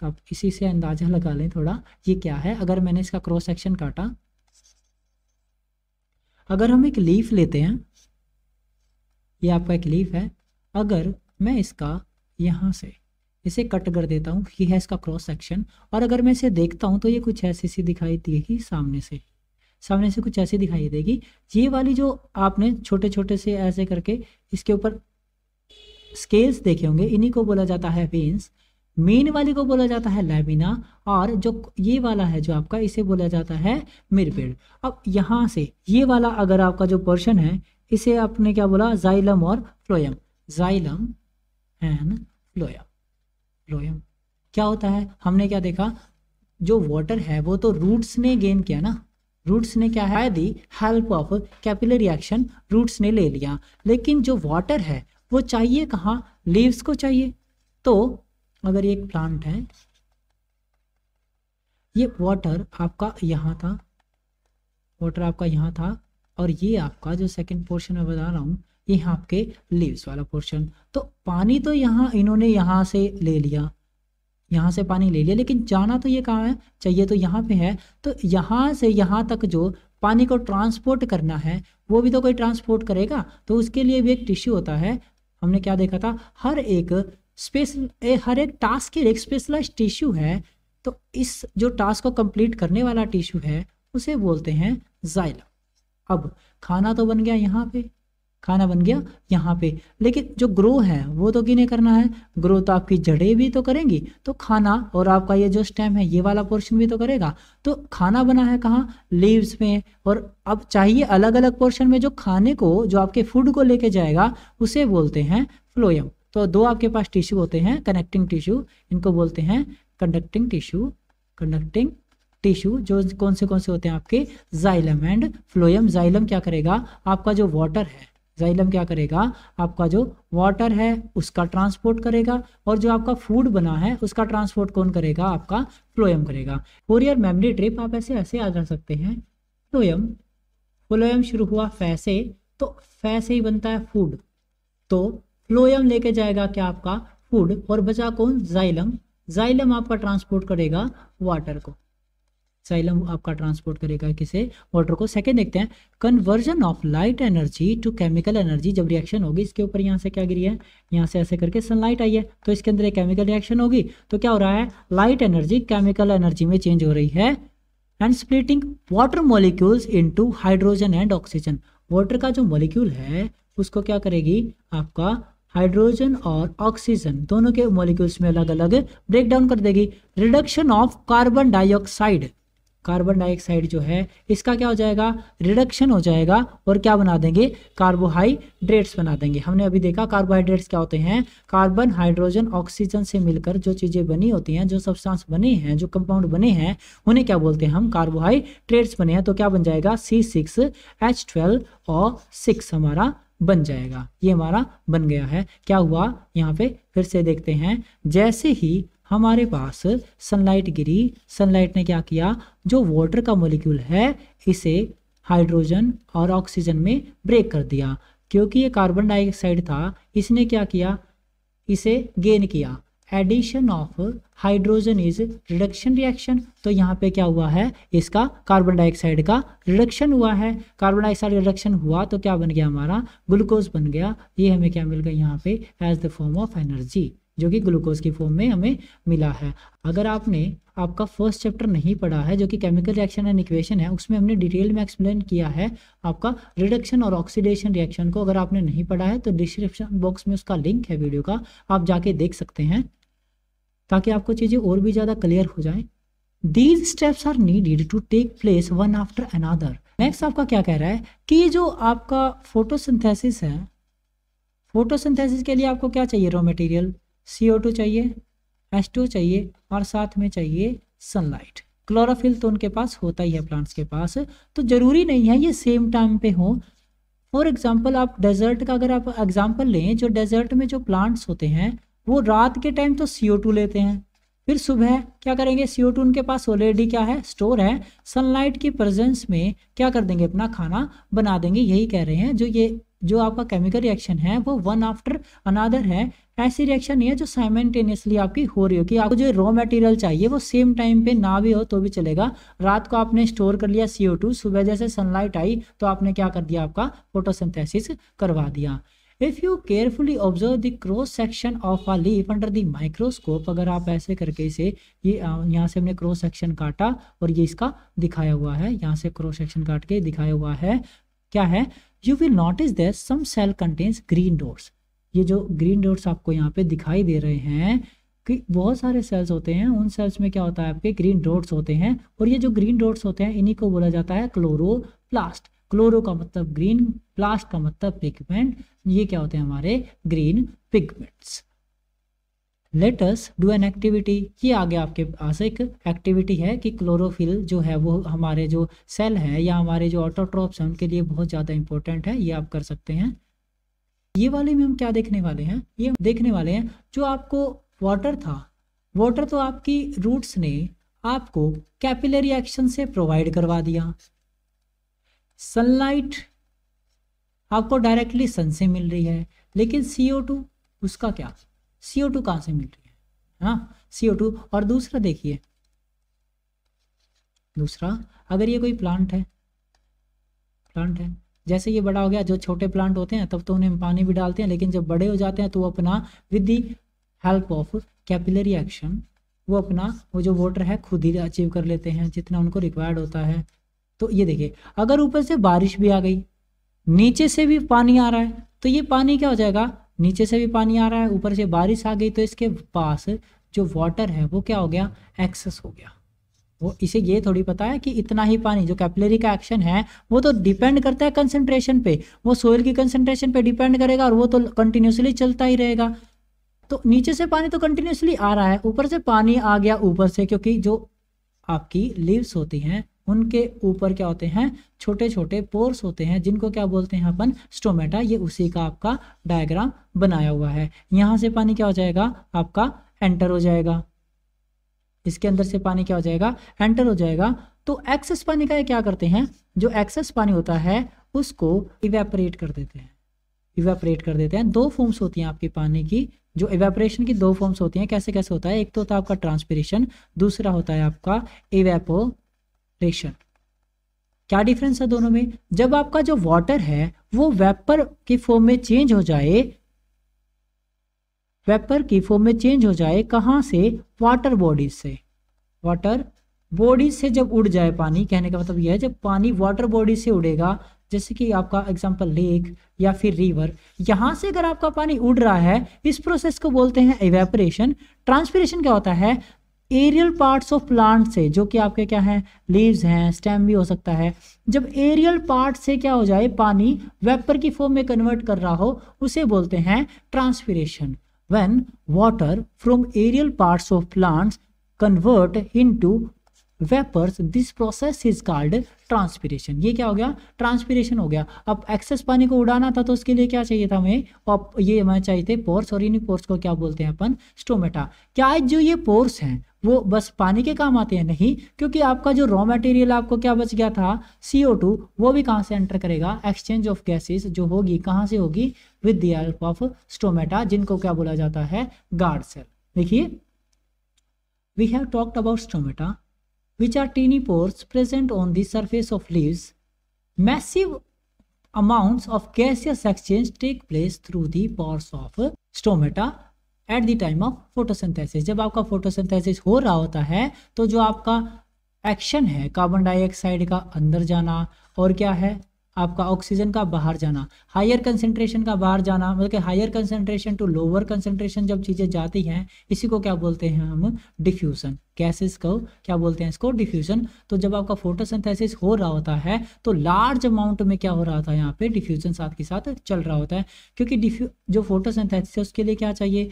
तो आप इसी से अंदाजा लगा लें थोड़ा, ये क्या है। अगर मैंने इसका क्रॉस सेक्शन काटा, अगर हम एक लीफ लेते हैं, ये आपका एक लीफ है, अगर मैं इसका यहाँ से इसे कट कर देता हूँ, ये है इसका क्रॉस सेक्शन, और अगर मैं इसे देखता हूँ तो ये कुछ ऐसी सी दिखाई देगी, सामने से कुछ ऐसी दिखाई देगी। ये वाली जो आपने छोटे छोटे से ऐसे करके इसके ऊपर स्केल्स देखे होंगे, इन्हीं को बोला जाता है वेन्स। मेन वाली को बोला जाता है लैमिना, और जो ये वाला है जो आपका, इसे बोला जाता है मिरपेड। अब यहाँ से ये वाला अगर आपका जो पोर्शन है, इसे आपने क्या बोला, जाइलम और फ्लोएम। जाइलम एंड फ्लोएम क्या होता है, हमने क्या देखा, जो वाटर है वो तो रूट्स ने गेन किया ना, रूट्स ने क्या है, the help of capillary action, roots ने ले लिया। लेकिन जो वाटर है वो चाहिए कहाँ, लीव्स को चाहिए। तो अगर ये एक प्लांट है, ये वाटर आपका यहाँ था, और ये आपका जो सेकंड पोर्शन में बता रहा हूँ, ये आपके लीव्स वाला पोर्शन। तो पानी तो यहाँ इन्होंने यहाँ से ले लिया, यहाँ से पानी ले लिया, लेकिन जाना तो ये कहाँ है, चाहिए तो यहाँ पे है। तो यहाँ से यहाँ तक जो पानी को ट्रांसपोर्ट करना है वो भी तो कोई ट्रांसपोर्ट करेगा, तो उसके लिए भी एक टिश्यू होता है। हमने क्या देखा था, हर एक टास्क के लिए एक स्पेशलाइज्ड टिश्यू है। तो इस जो टास्क को कंप्लीट करने वाला टिश्यू है उसे बोलते हैं जाइलम। अब खाना तो बन गया यहाँ पे, खाना बन गया यहाँ पे, लेकिन जो ग्रो है वो तो किन्हें करना है, ग्रो तो आपकी जड़ें भी तो करेंगी, तो खाना और आपका ये जो स्टेम है ये वाला पोर्शन भी तो करेगा। तो खाना बना है कहाँ, लीव्स में, और अब चाहिए अलग अलग पोर्शन में जो खाने को, जो आपके फूड को लेके जाएगा उसे बोलते हैं फ्लोएम। तो दो आपके पास टिश्यू होते हैं कनेक्टिंग टिश्यू, इनको बोलते हैं कंडक्टिंग टिश्यू जो कौन से होते हैं आपके, जाइलम एंड फ्लोएम। जाइलम क्या करेगा, आपका जो वाटर है, जाइलम क्या करेगा, आपका जो वाटर है उसका ट्रांसपोर्ट करेगा, और जो आपका फूड बना है उसका ट्रांसपोर्ट कौन करेगा, आपका फ्लोएम करेगा। फॉर योर मेमोरी ट्रिप आप ऐसे याद रख सकते हैं, फ्लोएम शुरू हुआ फै से, तो फै से ही बनता है फूड, तो फ्लोएम लेके जाएगा क्या, आपका फूड, और बचा कौन, जाइलम। जाइलम आपका ट्रांसपोर्ट करेगा वाटर को, जाइलम आपका ट्रांसपोर्ट करेगा किसे, वाटर को। सेकंड देखते हैं, conversion of light energy to chemical energy. जब रिएक्शन होगी, इसके ऊपर यहाँ से क्या गिरी है, यहाँ से ऐसे करके सनलाइट आई है, तो इसके अंदर एक केमिकल रिएक्शन होगी, तो क्या हो रहा है, लाइट एनर्जी केमिकल एनर्जी में चेंज हो रही है, and splitting water molecules into hydrogen and oxygen. Water का जो मॉलिक्यूल है उसको क्या करेगी, आपका हाइड्रोजन और ऑक्सीजन दोनों के मॉलिक्यूल्स में अलग अलग ब्रेक डाउन कर देगी। Reduction of carbon dioxide, carbon dioxide जो है इसका क्या हो जाएगा, रिडक्शन हो जाएगा, और क्या बना देंगे, कार्बोहाइड्रेट्स बना देंगे। हमने अभी देखा कार्बोहाइड्रेट्स क्या होते हैं, कार्बन हाइड्रोजन ऑक्सीजन से मिलकर जो चीज़ें बनी होती हैं, जो सब्सटेंस बने हैं, जो कंपाउंड बने हैं, उन्हें क्या बोलते हैं हम, कार्बोहाइड्रेट्स बने हैं। तो क्या बन जाएगा, C6H12 और 6 हमारा बन जाएगा, ये हमारा बन गया है। क्या हुआ यहाँ पे फिर से देखते हैं, जैसे ही हमारे पास सनलाइट गिरी, सनलाइट ने क्या किया, जो वाटर का मॉलिक्यूल है इसे हाइड्रोजन और ऑक्सीजन में ब्रेक कर दिया, क्योंकि ये कार्बन डाइऑक्साइड था, इसने क्या किया, इसे गेन किया। Addition of hydrogen is reduction reaction, तो यहाँ पे क्या हुआ है, इसका कार्बन डाइऑक्साइड का रिडक्शन हुआ है। कार्बन डाइऑक्साइड रिडक्शन हुआ तो क्या बन गया, हमारा ग्लूकोज बन गया। ये हमें क्या मिल गया यहाँ पे, as the form of energy, जो कि ग्लूकोज की फॉर्म में हमें मिला है। अगर आपने आपका फर्स्ट चैप्टर नहीं पढ़ा है जो कि केमिकल रिएक्शन एंड इक्वेशन है, उसमें हमने डिटेल में एक्सप्लेन किया है आपका रिडक्शन और ऑक्सीडेशन रिएक्शन को। अगर आपने नहीं पढ़ा है तो डिस्क्रिप्शन बॉक्स में उसका लिंक है वीडियो का, आप जाके देख सकते हैं, ताकि आपको चीज़ें और भी ज़्यादा क्लियर हो जाए। These steps are needed to take place one after another. Next आपका क्या कह रहा है कि जो आपका फोटोसिंथेसिस है, फोटोसिंथेसिस के लिए आपको क्या चाहिए, रॉ मटेरियल, CO2 चाहिए, H2 चाहिए, और साथ में चाहिए सनलाइट। क्लोरोफिल तो उनके पास होता ही है प्लांट्स के पास, तो जरूरी नहीं है ये सेम टाइम पे हो। फॉर एग्जांपल आप डेजर्ट का अगर आप एग्जांपल लें, जो डेजर्ट में जो प्लांट्स होते हैं वो रात के टाइम तो CO2 लेते हैं, फिर सुबह क्या करेंगे, CO2 उनके पास ऑलरेडी क्या है, स्टोर है, सनलाइट की प्रेजेंस में क्या कर देंगे, अपना खाना बना देंगे। यही कह रहे हैं, जो आपका केमिकल रिएक्शन है वो वन आफ्टर अनदर है। ऐसी रिएक्शन नहीं है जो साइमल्टेनियसली आपकी हो रही हो, कि आपको जो रॉ मटेरियल चाहिए वो सेम टाइम पे ना भी हो तो भी चलेगा। रात को आपने स्टोर कर लिया CO2, सुबह जैसे सनलाइट आई तो आपने क्या कर दिया, आपका फोटोसिंथेसिस करवा दिया। If you carefully observe the cross section of a leaf under the microscope, अगर आप ऐसे करके इसे, ये यहाँ से हमने क्रॉस सेक्शन काटा और ये इसका दिखाया हुआ है, यहाँ से क्रॉस सेक्शन काट के दिखाया हुआ है, क्या है, you will notice that some cell contains green dots. ये जो ग्रीन डॉट्स आपको यहाँ पे दिखाई दे रहे हैं कि बहुत सारे सेल्स होते हैं, उन सेल्स में क्या होता है, आपके ग्रीन डॉट्स होते हैं, और ये जो ग्रीन डॉट्स होते हैं इन्हीं को बोला जाता है क्लोरोप्लास्ट। क्लोरो का मतलब ग्रीन, प्लास्ट का मतलब पिगमेंट, ये क्या होते हैं, हमारे green pigments. Let us do an activity, ये आगे आपके पास एक एक्टिविटी है कि क्लोरोफिल जो है वो हमारे जो सेल है या हमारे जो ऑटोट्रोप्स हैं उनके लिए बहुत ज़्यादा इंपॉर्टेंट है, ये आप कर सकते हैं। ये वाले में हम क्या देखने वाले हैं, ये देखने वाले हैं जो आपको वाटर था, वाटर तो आपकी रूट्स ने आपको कैपिलरी एक्शन से प्रोवाइड करवा दिया। सनलाइट आपको डायरेक्टली सन से मिल रही है, लेकिन CO2 उसका क्या, CO2 कहाँ से मिल रही है, हाँ, CO2। और दूसरा देखिए, दूसरा अगर ये कोई प्लांट है, जैसे ये बड़ा हो गया, जो छोटे प्लांट होते हैं तब तो उन्हें पानी भी डालते हैं, लेकिन जब बड़े हो जाते हैं तो वो अपना with the help of capillary action वो अपना वो जो वाटर है खुद ही अचीव कर लेते हैं जितना उनको रिक्वायर्ड होता है। तो ये देखिए, अगर ऊपर से बारिश भी आ गई, नीचे से भी पानी आ रहा है, तो ये पानी क्या हो जाएगा, नीचे से भी पानी आ रहा है, ऊपर से बारिश आ गई, तो इसके पास जो वाटर है वो क्या हो गया, एक्सेस हो गया। वो इसे ये थोड़ी पता है कि इतना ही पानी, जो कैपिलरी का एक्शन है वो तो डिपेंड करता है कंसंट्रेशन पे, वो सोइल की कंसंट्रेशन पे डिपेंड करेगा और वो तो कंटिन्यूसली चलता ही रहेगा। तो नीचे से पानी तो कंटिन्यूसली आ रहा है, ऊपर से पानी आ गया ऊपर से, क्योंकि जो आपकी लीव्स होती हैं उनके ऊपर क्या होते हैं, छोटे छोटे पोर्स होते हैं जिनको क्या बोलते हैं अपन, स्टोमेटा। ये उसी का आपका डायग्राम बनाया हुआ है। यहाँ से पानी क्या हो जाएगा आपका, एंटर हो जाएगा, इसके अंदर से पानी क्या हो जाएगा, एंटर हो जाएगा। तो एक्सेस पानी का ये क्या करते हैं, जो एक्सेस पानी होता है उसको इवेपोरेट कर देते हैं। इवेपोरेट कर देते हैं। दो फॉर्म्स होती हैं आपकी पानी की, जो इवेपोरेशन की दो फॉर्म्स होती हैं। कैसे कैसे होता है, एक तो होता है आपका ट्रांसपिरेशन, दूसरा होता है आपका इवेपोरेशन। क्या डिफरेंस है दोनों में, जब आपका जो वाटर है वो वेपर की फॉर्म में चेंज हो जाए, वेपर की फॉर्म में चेंज हो जाए, कहाँ से, वाटर बॉडीज से। वाटर बॉडीज से जब उड़ जाए पानी, कहने का मतलब यह है जब पानी वाटर बॉडी से उड़ेगा, जैसे कि आपका एग्जांपल लेक या फिर रिवर, यहाँ से अगर आपका पानी उड़ रहा है, इस प्रोसेस को बोलते हैं इवेपोरेशन। ट्रांसपिरेशन क्या होता है, एरियल पार्ट्स ऑफ प्लांट से, जो कि आपके क्या है, लीव्स हैं, स्टेम भी हो सकता है, जब एरियल पार्ट से क्या हो जाए, पानी वेपर की फॉर्म में कन्वर्ट कर रहा हो, उसे बोलते हैं transpiration. When water from aerial parts of plants convert into vapors, this process is called transpiration. ये क्या हो गया, ट्रांसपिरेशन हो गया। अब एक्सेस पानी को उड़ाना था तो उसके लिए क्या चाहिए था हमें, और ये हमें चाहिए थे पोर्स, और इन्हीं पोर्स को क्या बोलते हैं अपन, स्टोमेटा। क्या जो ये पोर्स हैं वो बस पानी के काम आते हैं, नहीं, क्योंकि आपका जो रॉ मटेरियल आपको क्या बच गया था, CO2, वो भी कहाँ से एंटर करेगा, एक्सचेंज ऑफ गैसेस जो होगी कहाँ से होगी, with the help of stomata, जिनको क्या बोला जाता है, गार्ड सेल। देखिए, we have talked about stomata which are teeny pores present on the surface of leaves. Massive amounts of gaseous exchange take place through the pores of stomata at the time of photosynthesis. जब आपका photosynthesis हो रहा होता है तो जो आपका action है कार्बन डाइऑक्साइड का अंदर जाना और क्या है आपका ऑक्सीजन का बाहर जाना, हायर कंसंट्रेशन का बाहर जाना, मतलब कि higher concentration to lower concentration जब चीज़ें जाती हैं, इसी को क्या बोलते हैं हम, डिफ्यूजन। गैसेस को क्या बोलते हैं, इसको डिफ्यूजन। तो जब आपका फोटोसिंथेसिस हो रहा होता है तो लार्ज अमाउंट में क्या हो रहा था, यहाँ पे डिफ्यूजन साथ के साथ चल रहा होता है, क्योंकि जो फोटोसिंथेसिस है उसके लिए क्या चाहिए,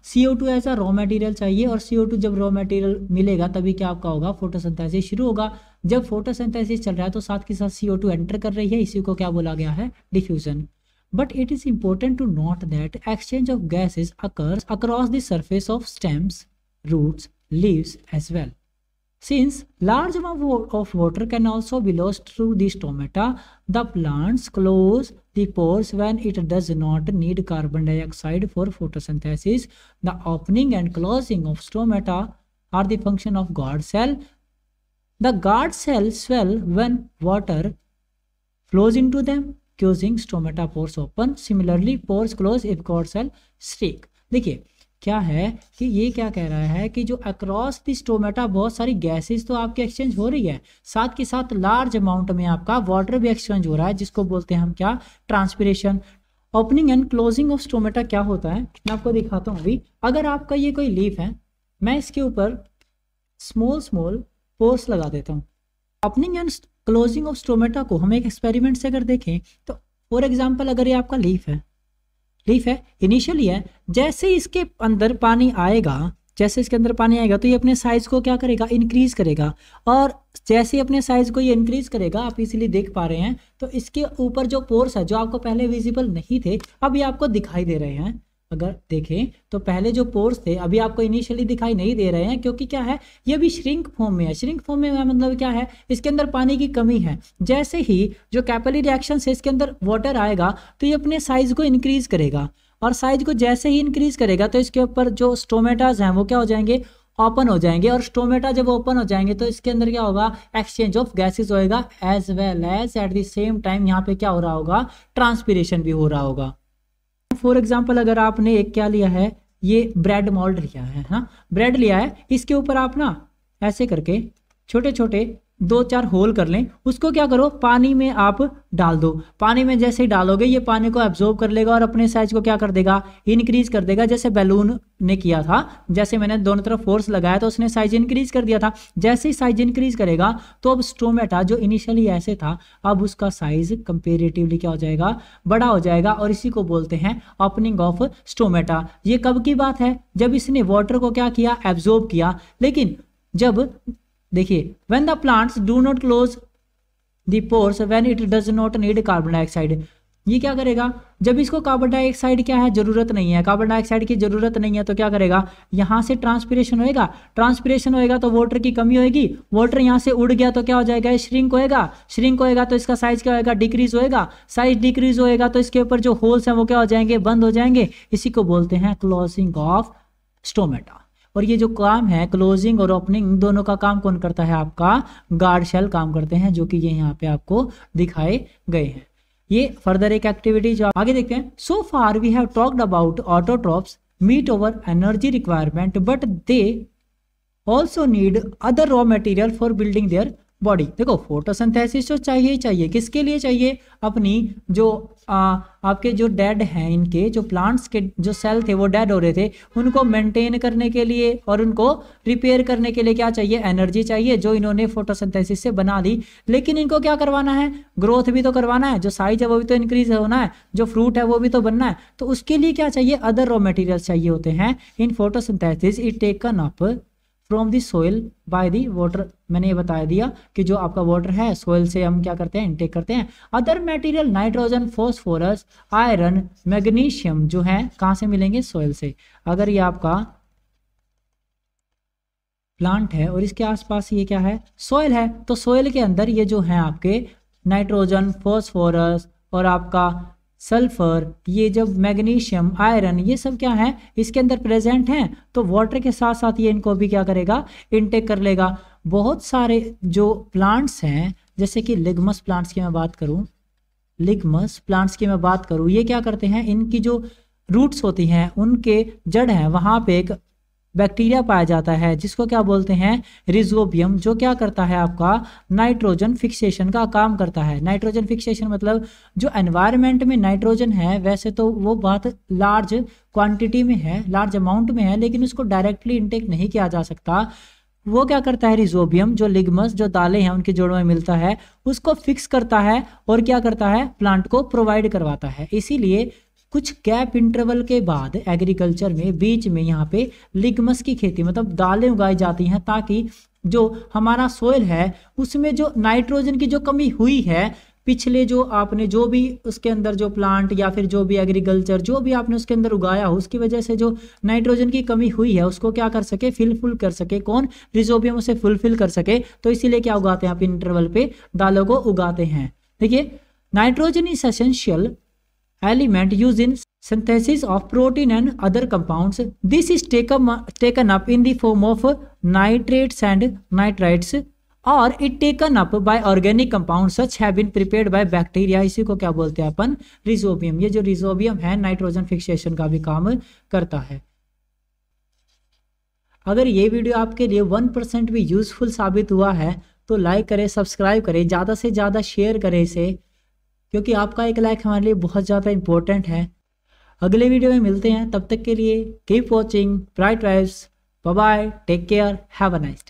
CO2 ऐसा रॉ मटेरियल चाहिए, और CO2 जब रॉ मटेरियल मिलेगा तभी क्या आपका होगा, फोटोसिंथेसिस शुरू होगा। जब फोटोसिंथेसिस चल रहा है तो साथ के साथ CO2 एंटर कर रही है, इसी को क्या बोला गया है, diffusion. But it is important to note that exchange of gases occurs across the surface of stems, roots, leaves as well. Since large amount of water can also be lost through the stomata, the plants close the pores when it does not need carbon dioxide for photosynthesis. The opening and closing of stomata are the function of guard cell. The guard cells swell when water flows into them, causing stomata pores open. Similarly, pores close if guard cell shrink. देखिए क्या है कि ये क्या कह रहा है कि जो अक्रॉस द स्टोमेटा बहुत सारी गैसेस तो आपके एक्सचेंज हो रही है, साथ के साथ लार्ज अमाउंट में आपका वाटर भी एक्सचेंज हो रहा है, जिसको बोलते हैं हम क्या, transpiration. Opening and closing of stomata क्या होता है, मैं आपको दिखाता हूँ अभी। अगर आपका ये कोई लीफ है, मैं इसके ऊपर स्मॉल स्मॉल पोर्स लगा देता हूँ। Opening and closing of stomata को हम एक एक्सपेरिमेंट से अगर देखें तो फॉर एग्जांपल अगर ये आपका लीफ है इनिशियली है, जैसे इसके अंदर पानी आएगा, जैसे इसके अंदर पानी आएगा तो ये अपने साइज को क्या करेगा, इंक्रीज करेगा, और जैसे ही अपने साइज को ये इंक्रीज करेगा, आप इसीलिए देख पा रहे हैं, तो इसके ऊपर जो पोर्स है जो आपको पहले विजिबल नहीं थे अब ये आपको दिखाई दे रहे हैं। अगर देखें तो पहले जो पोर्स थे अभी आपको इनिशियली दिखाई नहीं दे रहे हैं, क्योंकि क्या है, ये भी श्रिंक फॉर्म में है। श्रिंक फॉर्म में मतलब क्या है, इसके अंदर पानी की कमी है। जैसे ही जो कैपिलरी रिएक्शन से इसके अंदर वाटर आएगा तो ये अपने साइज को इंक्रीज करेगा, और साइज को जैसे ही इंक्रीज करेगा तो इसके ऊपर जो स्टोमेटाज हैं वो क्या हो जाएंगे, ओपन हो जाएंगे। और स्टोमेटा जब ओपन हो जाएंगे तो इसके अंदर क्या होगा, एक्सचेंज ऑफ गैसेस होएगा, as well as at the same time यहाँ पे क्या हो रहा होगा, ट्रांसपिरेशन भी हो रहा होगा। फॉर एग्जाम्पल अगर आपने एक क्या लिया है, ये ब्रेड मोल्ड लिया है ना, ब्रेड लिया है, इसके ऊपर आप ना ऐसे करके छोटे छोटे 2-4 होल कर लें, उसको क्या करो, पानी में आप डाल दो। पानी में जैसे ही डालोगे ये पानी को एब्जॉर्ब कर लेगा और अपने साइज को क्या कर देगा, इंक्रीज कर देगा, जैसे बैलून ने किया था। जैसे मैंने दोनों तरफ फोर्स लगाया तो उसने साइज इंक्रीज कर दिया था। जैसे ही साइज इंक्रीज करेगा तो अब स्टोमेटा जो इनिशियली ऐसे था, अब उसका साइज कंपेरेटिवली क्या हो जाएगा, बड़ा हो जाएगा, और इसी को बोलते हैं ओपनिंग ऑफ स्टोमेटा। ये कब की बात है, जब इसने वाटर को क्या किया, एब्जॉर्ब किया। लेकिन जब देखिए, when the plants do not close the pores when it does not need carbon dioxide, ये क्या करेगा, जब इसको कार्बन डाइऑक्साइड क्या है, जरूरत नहीं है, कार्बन डाइऑक्साइड की जरूरत नहीं है, तो क्या करेगा, यहाँ से ट्रांसपिरेशन होएगा, ट्रांसपिरेशन होएगा तो वाटर की कमी होएगी, वाटर यहाँ से उड़ गया तो क्या हो जाएगा, श्रिंक होएगा, श्रिंक होएगा तो इसका साइज क्या होएगा, डिक्रीज होएगा, साइज डिक्रीज होएगा तो इसके ऊपर जो होल्स हैं वो क्या हो जाएंगे, बंद हो जाएंगे। इसी को बोलते हैं क्लोजिंग ऑफ स्टोमेटा। और ये जो काम है क्लोजिंग और ओपनिंग दोनों का काम कौन करता है, आपका गार्ड शेल काम करते हैं, जो कि ये यहाँ पे आपको दिखाए गए हैं। ये फर्दर एक एक्टिविटी जो आगे देखते हैं। So far we have talked about autotrophs meet over energy requirement but they also need other raw material for building their body. देखो फोटोसिंथेसिस तो चाहिए ही चाहिए, किसके लिए चाहिए, अपनी जो आपके जो डेड हैं, इनके जो प्लांट्स के जो सेल थे वो डेड हो रहे थे, उनको मेंटेन करने के लिए और उनको रिपेयर करने के लिए क्या चाहिए, एनर्जी चाहिए, जो इन्होंने फोटोसिंथेसिस से बना ली। लेकिन इनको क्या करवाना है, ग्रोथ भी तो करवाना है, जो साइज है वो भी तो इंक्रीज होना है, जो फ्रूट है वो भी तो बनना है, तो उसके लिए क्या चाहिए, अदर रॉ मटेरियल चाहिए होते हैं। In photosynthesis it taken up from the soil by the water. मैंने ये बता दिया कि जो आपका वाटर है सोइल से हम क्या करते हैं, इनटेक करते हैं। Other material nitrogen, phosphorus, iron, magnesium जो है कहाँ से मिलेंगे, सोइल से। अगर ये आपका प्लांट है और इसके आसपास ये क्या है, सोइल है, तो सोइल के अंदर ये जो है आपके नाइट्रोजन, फॉस्फोरस और आपका सल्फर, ये जब मैग्नीशियम, आयरन, ये सब क्या है इसके अंदर प्रेजेंट हैं, तो वाटर के साथ साथ ये इनको भी क्या करेगा, इनटेक कर लेगा। बहुत सारे जो प्लांट्स हैं, जैसे कि लिग्मस प्लांट्स की मैं बात करूं, लिग्मस प्लांट्स की मैं बात करूं, ये क्या करते हैं, इनकी जो रूट्स होती हैं, उनके जड़ हैं, वहां पे एक बैक्टीरिया पाया जाता है जिसको क्या बोलते हैं, रिजोबियम, जो क्या करता है, आपका नाइट्रोजन फिक्सेशन का काम करता है। नाइट्रोजन फिक्सेशन मतलब जो एनवायरनमेंट में नाइट्रोजन है, वैसे तो वो बहुत लार्ज क्वांटिटी में है, लार्ज अमाउंट में है, लेकिन उसको डायरेक्टली इनटेक नहीं किया जा सकता। वो क्या करता है, रिजोबियम, जो लिग्मस, जो दालें हैं उनकी जोड़ों में मिलता है, उसको फिक्स करता है और क्या करता है, प्लांट को प्रोवाइड करवाता है। इसीलिए कुछ गैप इंटरवल के बाद एग्रीकल्चर में बीच में यहाँ पे लिग्मस की खेती मतलब दालें उगाई जाती हैं, ताकि जो हमारा सोइल है उसमें जो नाइट्रोजन की जो कमी हुई है पिछले, जो आपने जो भी उसके अंदर जो प्लांट या फिर जो भी एग्रीकल्चर जो भी आपने उसके अंदर उगाया हो, उसकी वजह से जो नाइट्रोजन की कमी हुई है उसको क्या कर सके, फिल कर सके, कौन, रिजोबियम उसे फुलफिल कर सके। तो इसीलिए क्या उगाते हैं आप, इंटरवल पे दालों को उगाते हैं। देखिए, nitrogen is essential element used in synthesis of protein and other compounds. This is taken up in the form of nitrates and nitrites, or it taken up by organic compounds such have been prepared by bacteria. इसी को क्या बोलते हैं अपन, रिजोबियम। ये जो रिजोबियम है nitrogen fixation का भी काम करता है। अगर ये वीडियो आपके लिए 1% भी यूजफुल साबित हुआ है तो लाइक करें, सब्सक्राइब करें, ज़्यादा से ज़्यादा शेयर करें इसे, क्योंकि आपका एक लाइक हमारे लिए बहुत ज़्यादा इंपॉर्टेंट है। अगले वीडियो में मिलते हैं, तब तक के लिए keep watching bright vibes, bye bye, take care, have a nice day.